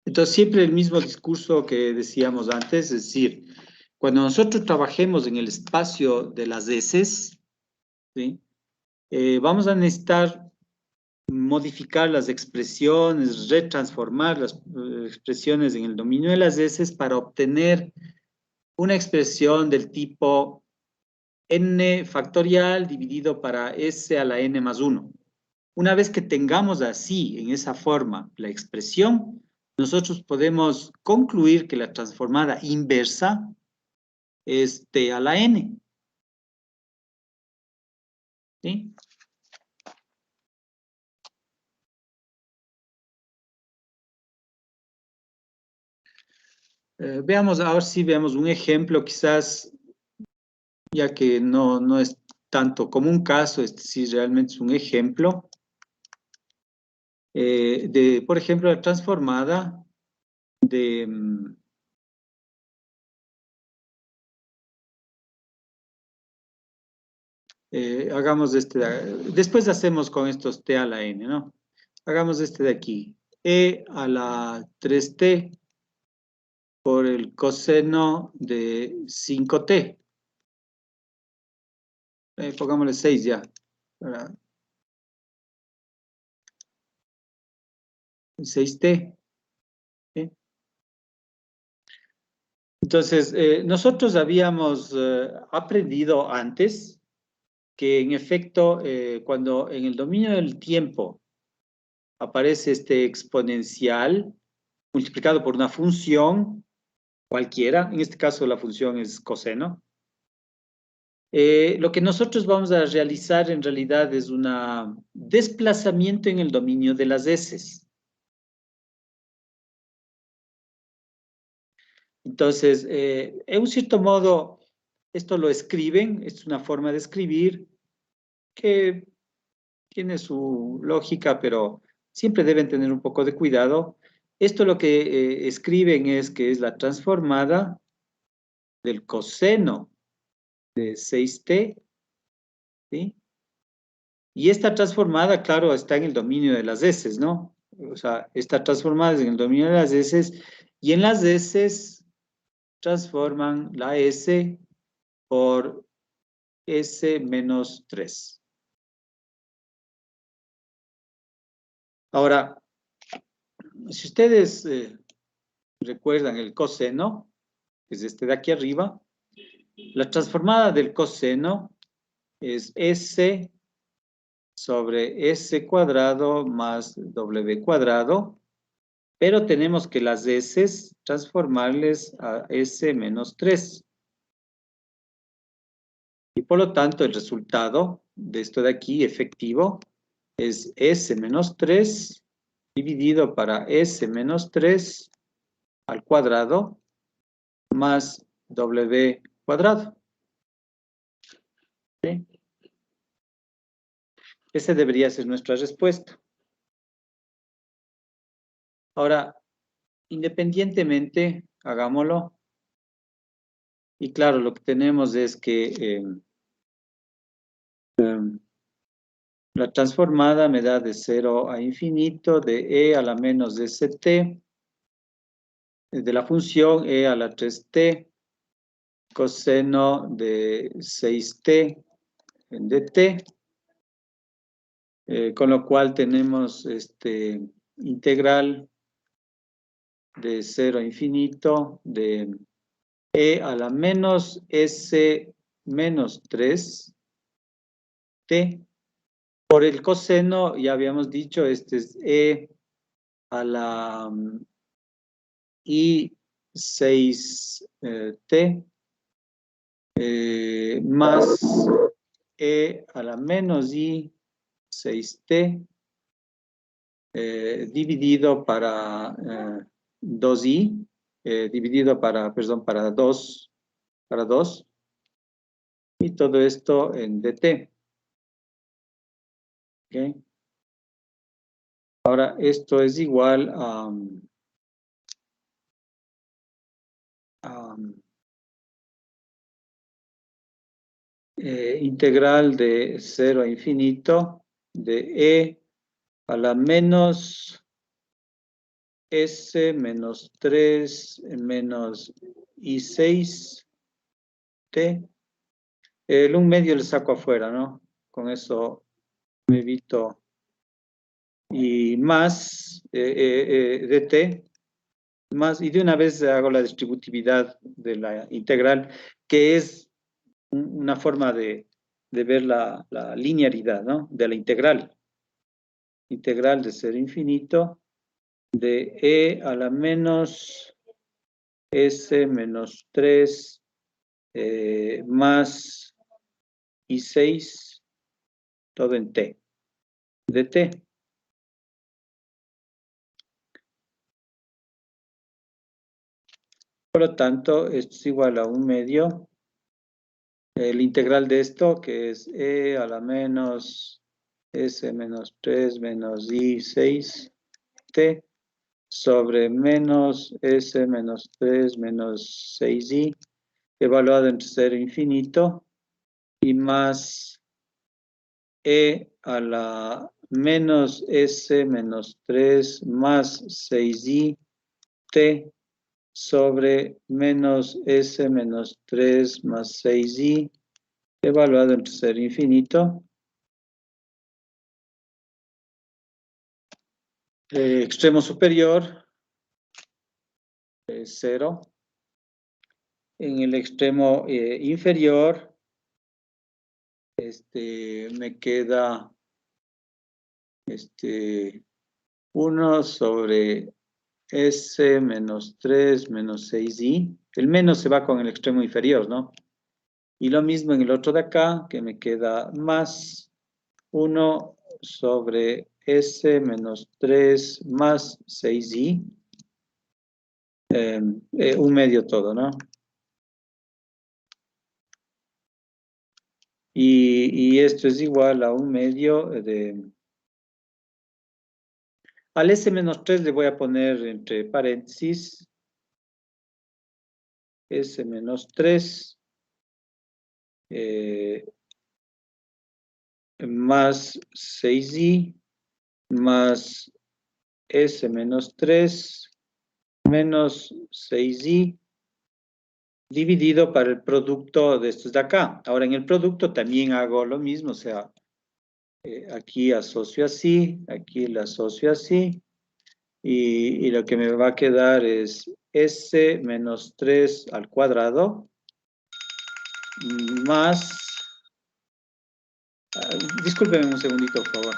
Entonces, siempre el mismo discurso que decíamos antes, es decir, cuando nosotros trabajemos en el espacio de las heces, ¿sí? Vamos a necesitar modificar las expresiones, retransformar las expresiones en el dominio de las heces para obtener una expresión del tipo n factorial dividido para s a la n más 1. Una vez que tengamos así, en esa forma, la expresión, nosotros podemos concluir que la transformada inversa es t a la n. ¿Sí? Veamos, ahora sí veamos un ejemplo, quizás, ya que no es tanto como un caso, sí realmente es un ejemplo, por ejemplo, la transformada de... hagamos después hacemos con estos t a la n, ¿no? Hagamos de aquí, e a la 3t por el coseno de 5t. Pongámosle 6 ya. 6t. ¿Sí? Entonces, nosotros habíamos aprendido antes que en efecto, cuando en el dominio del tiempo aparece este exponencial multiplicado por una función cualquiera, en este caso la función es coseno, lo que nosotros vamos a realizar en realidad es un desplazamiento en el dominio de las heces. Entonces, en un cierto modo, esto lo escriben, es una forma de escribir que tiene su lógica, pero siempre deben tener un poco de cuidado. Esto lo que escriben es que es la transformada del coseno de 6t, ¿sí? Y esta transformada, claro, está en el dominio de las S, ¿no? O sea, está transformada en el dominio de las S, y en las S transforman la S por S menos 3. Ahora, si ustedes recuerdan el coseno, que es este de aquí arriba, la transformada del coseno es S sobre S cuadrado más W cuadrado, pero tenemos que las S transformarles a S menos 3. Y por lo tanto, el resultado de esto de aquí, efectivo, es S menos 3 dividido para S menos 3 al cuadrado más W cuadrado. ¿Sí? Esa debería ser nuestra respuesta. Ahora, independientemente, hagámoslo. Y claro, lo que tenemos es que la transformada me da de 0 a infinito de e a la menos st, de la función e a la 3t, coseno de 6t en dt, con lo cual tenemos integral de 0 a infinito de e a la menos s menos 3t. Por el coseno, ya habíamos dicho, este es e a la i 6t más e a la menos i 6t dividido para 2i, dividido para, perdón, para 2, y todo esto en dt. ¿Okay? Ahora, esto es igual a integral de 0 a infinito de e a la menos s menos 3 menos i6t. El 1 medio le saco afuera, ¿no? Con eso me evito. Y más dt, más, y de una vez hago la distributividad de la integral, que es una forma de ver la linearidad, ¿no? De la integral. Integral de 0 a infinito de e a la menos s menos 3 más i6, todo en t, de t. Por lo tanto, esto es igual a 1 medio. El integral de esto, que es e a la menos s menos 3 menos i6 t sobre menos s menos 3 menos 6i, evaluado entre 0 e infinito, y más e a la menos s menos 3 más 6i t sobre menos s menos 3 más 6i, evaluado entre 0 e infinito. Extremo superior, 0. En el extremo inferior, me queda 1 sobre s menos 3 menos 6i. El menos se va con el extremo inferior, ¿no? Y lo mismo en el otro de acá, que me queda más 1 sobre s menos 3 más 6i. 1 medio todo, ¿no? Y esto es igual a 1 medio de... Al s menos 3 le voy a poner entre paréntesis s menos 3 más 6i más s menos 3 menos 6i dividido para el producto de estos de acá. Ahora, en el producto también hago lo mismo, o sea, aquí asocio así, aquí lo asocio así, y lo que me va a quedar es s menos 3 al cuadrado más... discúlpeme un segundito, por favor.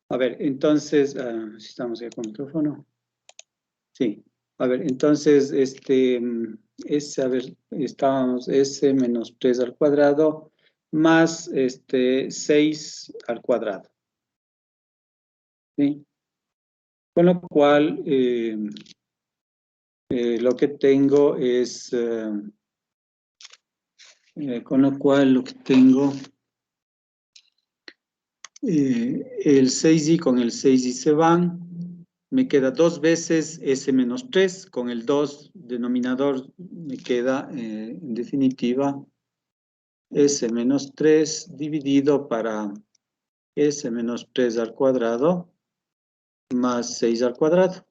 A ver, entonces, si estamos ya con micrófono. Sí. A ver, entonces, a ver, estábamos s menos 3 al cuadrado más 6 al cuadrado. ¿Sí? Con lo cual, lo que tengo es, el 6i con el 6i se van, me queda 2 veces s menos 3, con el 2 denominador me queda, en definitiva, s menos 3 dividido para s menos 3 al cuadrado más 6 al cuadrado.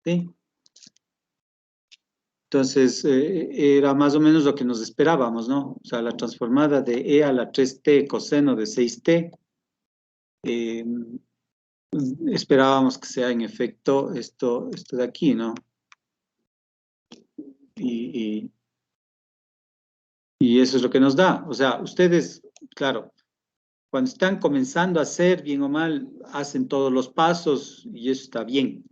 ¿Sí? Entonces, era más o menos lo que nos esperábamos, ¿no? O sea, la transformada de e a la 3t coseno de 6t, esperábamos que sea en efecto esto de aquí, ¿no? Y eso es lo que nos da. O sea, ustedes, claro, cuando están comenzando a hacer, bien o mal, hacen todos los pasos y eso está bien.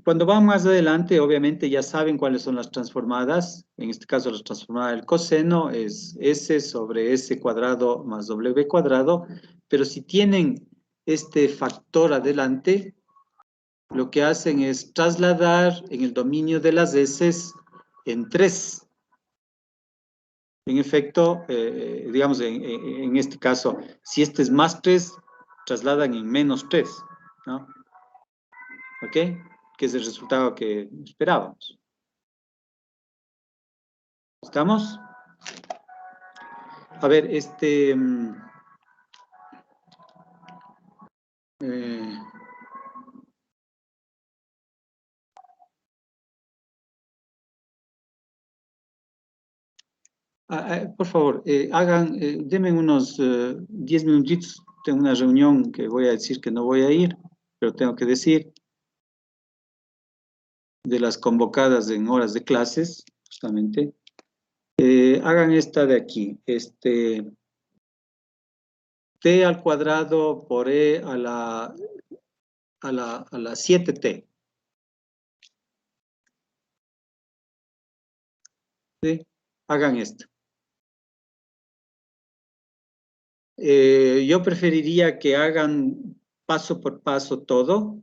Cuando van más adelante, obviamente ya saben cuáles son las transformadas. En este caso, la transformada del coseno es s sobre s cuadrado más w cuadrado. Pero si tienen este factor adelante, lo que hacen es trasladar en el dominio de las s en 3. En efecto, digamos, en este caso, si este es más 3, trasladan en menos 3, ¿no? ¿Ok? Que es el resultado que esperábamos. ¿Estamos? A ver, por favor, denme unos 10 minutitos. Tengo una reunión que voy a decir que no voy a ir, pero tengo que decir de las convocadas en horas de clases, justamente. Hagan esta de aquí, t al cuadrado por e a la 7t. ¿Sí? Hagan esto. Yo preferiría que hagan paso por paso todo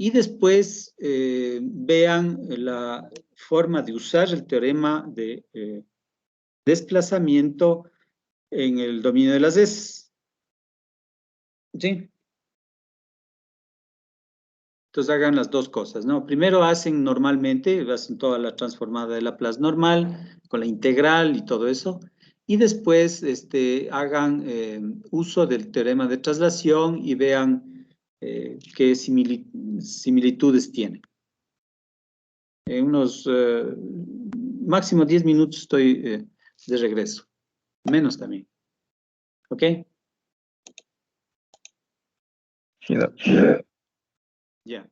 y después vean la forma de usar el teorema de desplazamiento en el dominio de las S. ¿Sí? Entonces hagan las dos cosas, ¿no? Primero hacen toda la transformada de Laplace normal, con la integral y todo eso, y después hagan uso del teorema de traslación y vean qué similitudes tienen. En unos máximo 10 minutos estoy de regreso, menos también. ¿Ok? Sí, Ya.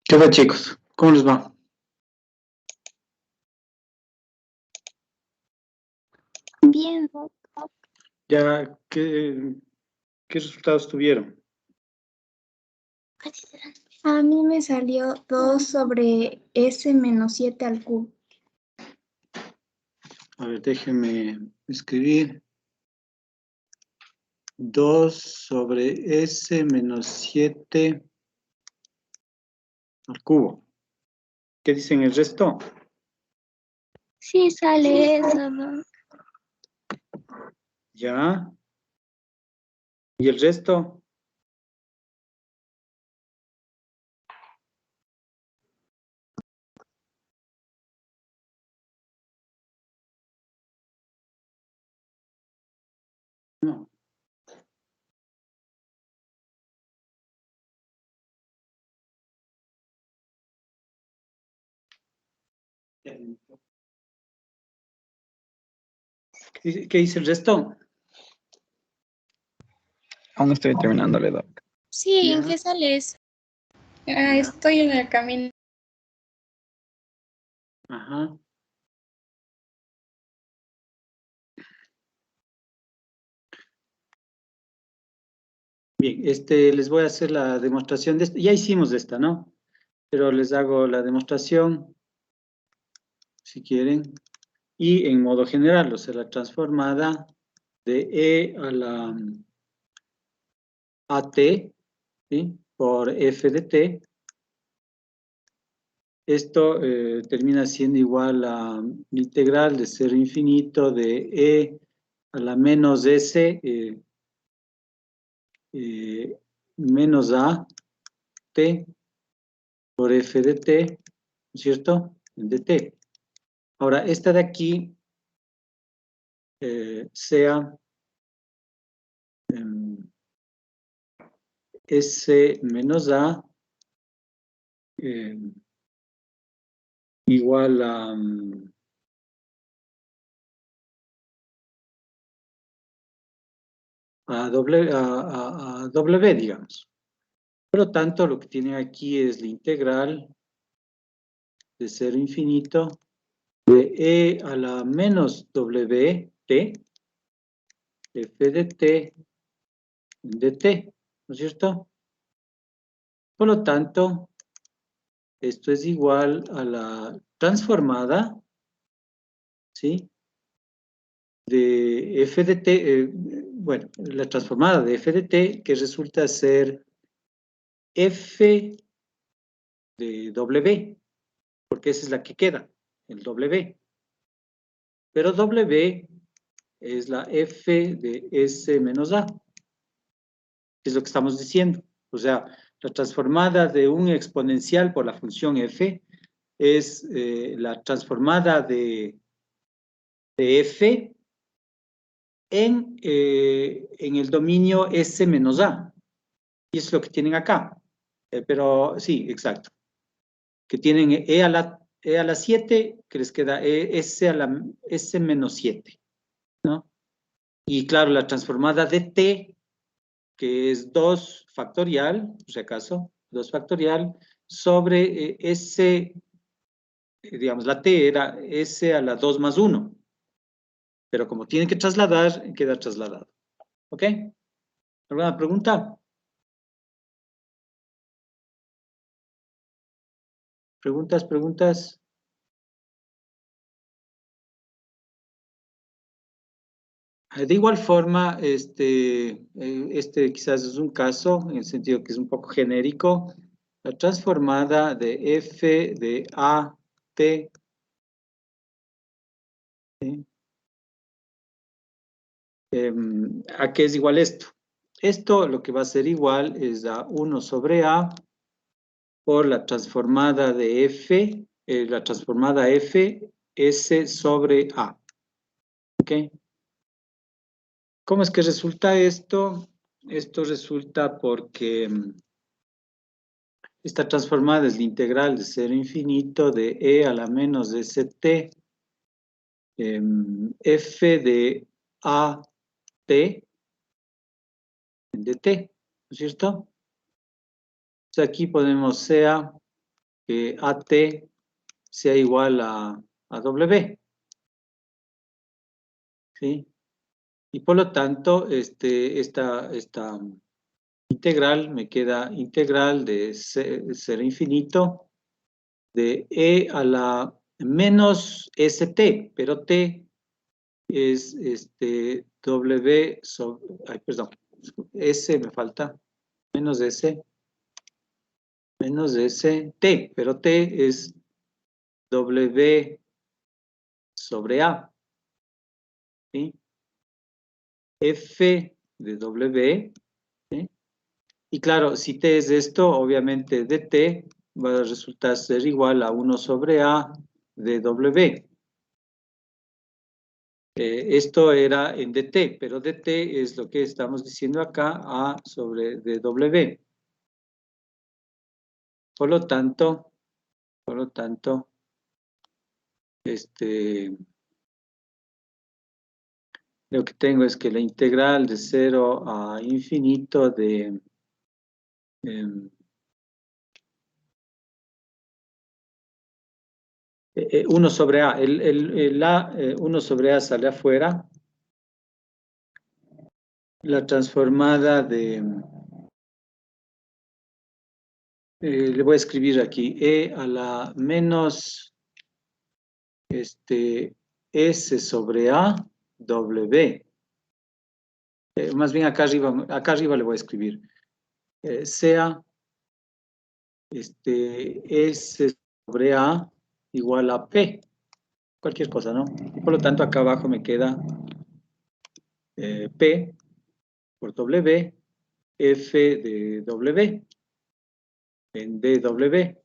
¿Qué va, chicos? ¿Cómo les va? Bien, Doc. Ya, ¿qué resultados tuvieron? A mí me salió 2 sobre S menos 7 al cubo. A ver, déjenme escribir. 2 sobre S menos 7 al cubo. ¿Qué dicen el resto? Sí sale eso, Doc. Ya. ¿Y el resto? No. ¿Qué dice el resto? Aún estoy terminándole, Doc. Sí, ¿en Ya. qué sale eso? Estoy en el camino. Ajá. Bien, les voy a hacer la demostración de esta. Ya hicimos esta, ¿no? Pero les hago la demostración, si quieren. Y en modo general, o sea, la transformada de E a la AT, ¿sí? Por F de T. Esto termina siendo igual a integral de 0 infinito de E a la menos S menos A T por F de T, ¿no es cierto? De T. Ahora, esta de aquí sea S menos A igual a W, digamos. Por lo tanto, lo que tienen aquí es la integral de 0 infinito de E a la menos W T, F de T, de T, ¿no es cierto? Por lo tanto, esto es igual a la transformada, ¿sí? De F de T, bueno, la transformada de F de T, que resulta ser F de W, porque esa es la que queda, el W. Pero W es la F de S menos A, es lo que estamos diciendo. O sea, la transformada de un exponencial por la función F es la transformada de F en el dominio S menos A. Y es lo que tienen acá. Pero sí, exacto. Que tienen E a la 7, que les queda S a la S menos 7, ¿no? Y claro, la transformada de T, que es 2 factorial, por si acaso, 2 factorial, sobre S, digamos, la T era S a la 2 más 1. Pero como tienen que trasladar, queda trasladado. ¿Ok? ¿Alguna pregunta? ¿Preguntas? De igual forma, este quizás es un caso, en el sentido que es un poco genérico, la transformada de F de A, T, ¿sí? ¿A qué es igual esto? Esto lo que va a ser igual es a 1 sobre A por la transformada de F, la transformada F, S sobre A. ¿Ok? ¿Cómo es que resulta esto? Esto resulta porque esta transformada es la integral de 0 infinito de E a la menos ST F de A T de T, ¿no es cierto? Entonces aquí ponemos sea que AT sea igual a W. ¿Sí? Y por lo tanto, esta integral me queda integral de 0 infinito de E a la menos ST, pero T es W sobre, ay, perdón, S me falta, menos S T, pero T es W sobre A, ¿sí? F de W, ¿sí? Y claro, si T es esto, obviamente dt va a resultar ser igual a 1 sobre A de W. Esto era en dt, pero dt es lo que estamos diciendo acá, A sobre dw. Por lo tanto, lo que tengo es que la integral de 0 a infinito de 1 sobre A, el A, 1 sobre A sale afuera. La transformada de, le voy a escribir aquí, E a la menos S sobre A, W. Más bien acá arriba le voy a escribir. Sea S sobre A igual a P. Cualquier cosa, ¿no? Y por lo tanto acá abajo me queda P por W, F de W en dW.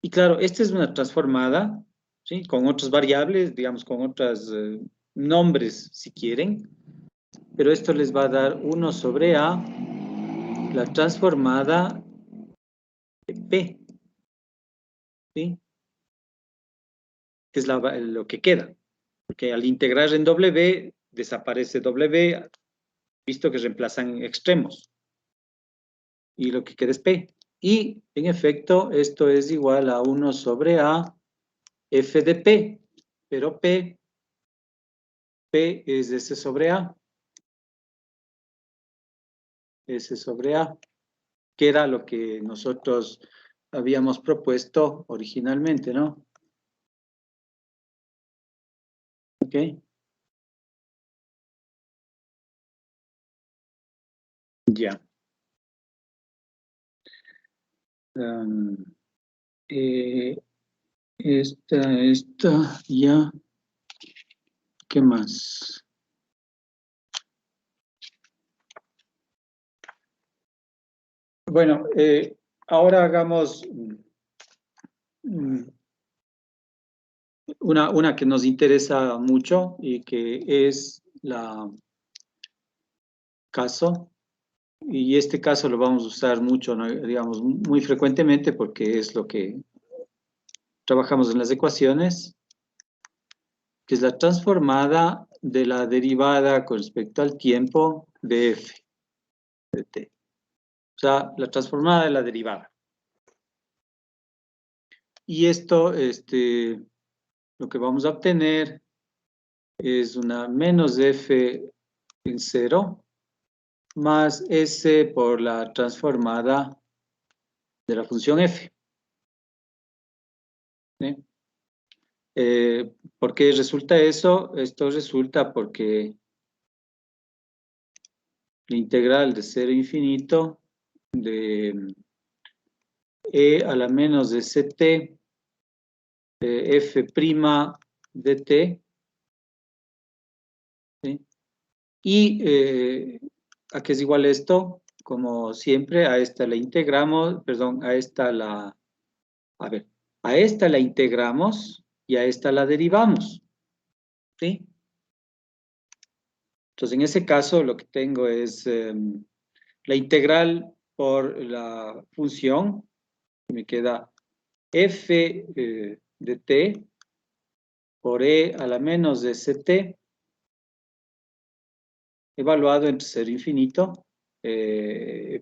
Y claro, esta es una transformada, ¿sí? Con otras variables, digamos, con otros nombres, si quieren. Pero esto les va a dar 1 sobre A, la transformada de P, ¿sí? Que es lo que queda. Porque al integrar en W, desaparece W, visto que reemplazan extremos. Y lo que queda es P. Y, en efecto, esto es igual a 1 sobre A, F de P. Pero P es S sobre A. S sobre A. Que era lo que nosotros habíamos propuesto originalmente, ¿no? ¿Ok? Ya. Esta, ya. ¿Qué más? Bueno, ahora hagamos una que nos interesa mucho y que es la caso. Y este caso lo vamos a usar mucho, ¿no? Digamos, muy frecuentemente porque es lo que trabajamos en las ecuaciones, que es la transformada de la derivada con respecto al tiempo de f de t. O sea, la transformada de la derivada. Y esto, lo que vamos a obtener es una menos f en 0 más s por la transformada de la función f. ¿Sí? ¿Por qué resulta eso? Esto resulta porque la integral de 0 a infinito de e a la menos de ct f' de t, ¿sí? Y ¿a qué es igual esto? Como siempre, a esta la integramos, perdón, a esta la integramos y a esta la derivamos, ¿sí? Entonces, en ese caso, lo que tengo es la integral por la función, me queda f de t por e a la menos de ct, evaluado entre 0 e infinito,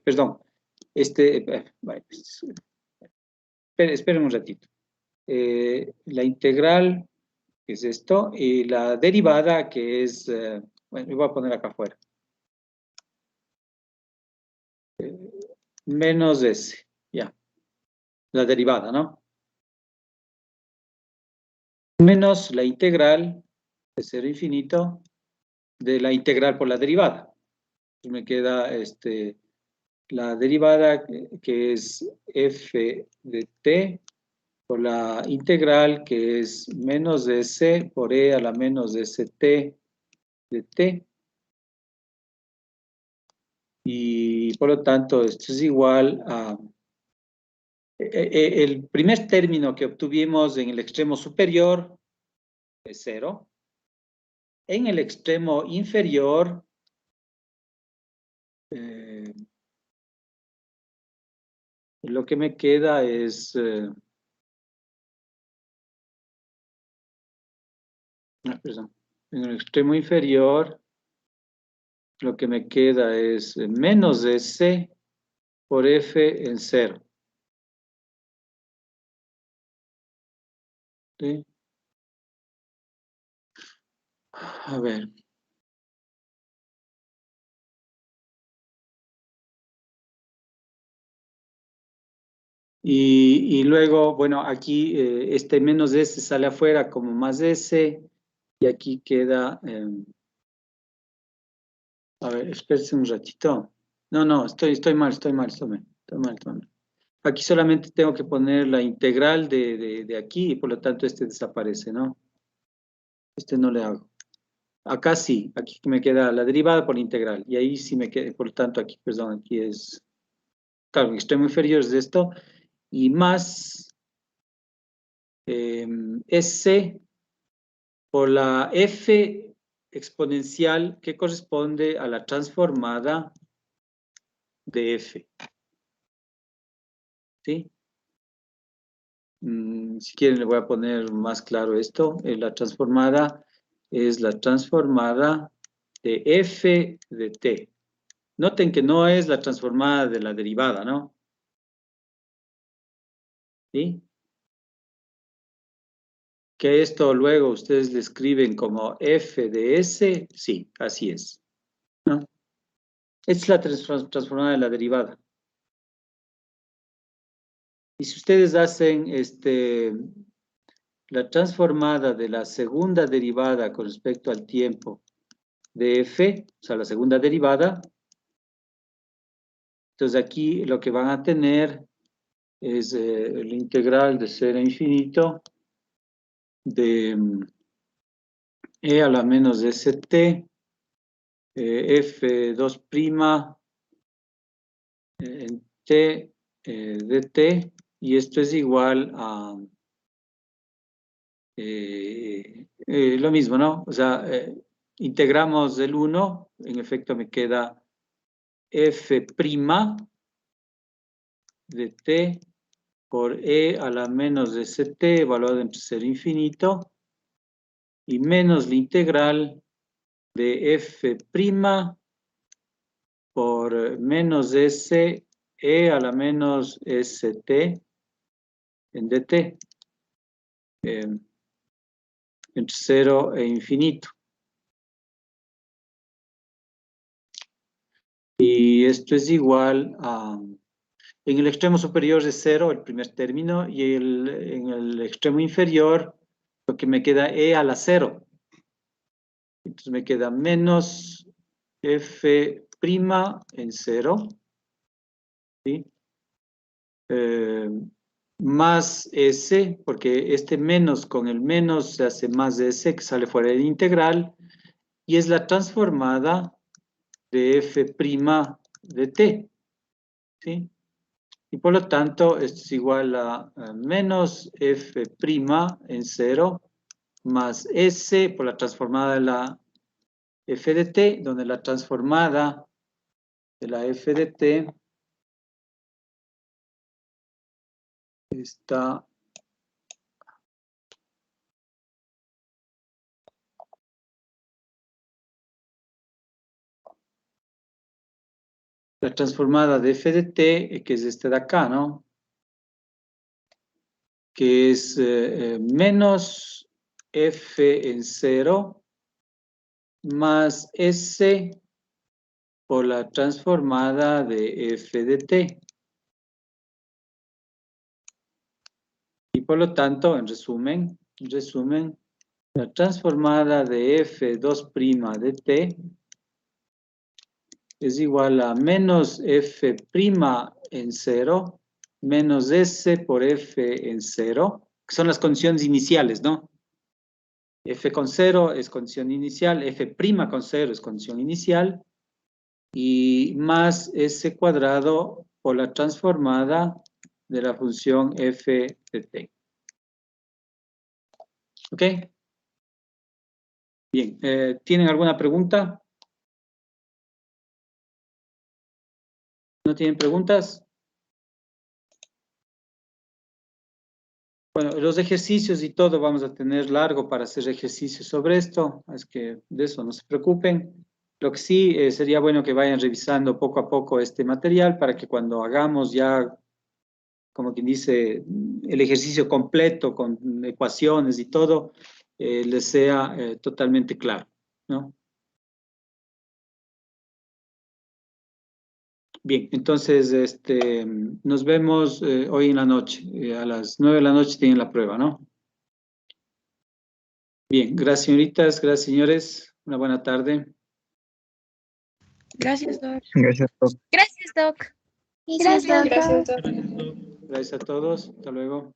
perdón, esperen un ratito. La integral, que es esto, y la derivada, que es, bueno, me voy a poner acá afuera. Menos S, ya. La derivada, ¿no? Menos la integral de 0 a infinito de la integral por la derivada. Entonces me queda la derivada que es f de t por la integral que es menos de s por e a la menos de st de t. Y por lo tanto esto es igual a... el primer término que obtuvimos en el extremo superior es 0. En el extremo inferior lo que me queda es... perdón. En el extremo inferior lo que me queda es menos de S por F en 0. ¿Sí? A ver. Y luego, bueno, aquí este menos de S sale afuera como más S, y aquí queda... a ver, espérense un ratito. No, estoy mal. Aquí solamente tengo que poner la integral de aquí, y por lo tanto este desaparece, ¿no? Este no le hago. Acá sí, aquí me queda la derivada por la integral, y ahí sí me queda, por lo tanto aquí, perdón, aquí es... Claro, el extremo inferior es de esto, y más S por la F exponencial que corresponde a la transformada de F. ¿Sí? Si quieren le voy a poner más claro esto. La transformada es la transformada de F de T. Noten que no es la transformada de la derivada, ¿no? ¿Sí? Que esto luego ustedes le escriben como F de S, sí, así es, ¿no? Esta es la transformada de la derivada. Y si ustedes hacen la transformada de la segunda derivada con respecto al tiempo de F, o sea, la segunda derivada, entonces aquí lo que van a tener es la integral de 0 a infinito de e a la menos de st, f2' en t de t, y esto es igual a lo mismo, ¿no? O sea, integramos el 1, en efecto me queda f' de t por e a la menos de st, evaluado entre 0 e infinito, y menos la integral de f' por menos s e a la menos st en dt, entre 0 e infinito. Y esto es igual a... En el extremo superior es 0, el primer término, y en el extremo inferior lo que me queda e a la 0. Entonces me queda menos f' en 0, ¿sí? Más s, porque este menos con el menos se hace más s, que sale fuera de la integral, y es la transformada de f' de t, ¿sí? Y por lo tanto, esto es igual a menos f' en 0, más s por la transformada de la f de t, donde la transformada de la f de t está... La transformada de f de t, que es este de acá, ¿no? que es menos f en 0 más s por la transformada de f de t. Y por lo tanto, en resumen, la transformada de f2' de t es igual a menos f' en 0 menos s por f en 0, que son las condiciones iniciales, ¿no? F con 0 es condición inicial, f' con 0 es condición inicial, y más s cuadrado por la transformada de la función f de t. ¿Ok? Bien, ¿tienen alguna pregunta? ¿No tienen preguntas? Bueno, los ejercicios y todo vamos a tener largo para hacer ejercicios sobre esto, es que de eso no se preocupen. Lo que sí sería bueno que vayan revisando poco a poco este material para que cuando hagamos ya, como quien dice, el ejercicio completo con ecuaciones y todo, les sea totalmente claro, ¿no? Bien, entonces nos vemos hoy en la noche. A las 9 de la noche tienen la prueba, ¿no? Bien, gracias señoritas, gracias señores. Una buena tarde. Gracias, Doc. Gracias, Doc. Gracias, Doc. Gracias, Gracias, Doc. Doc. Gracias a todos. Hasta luego.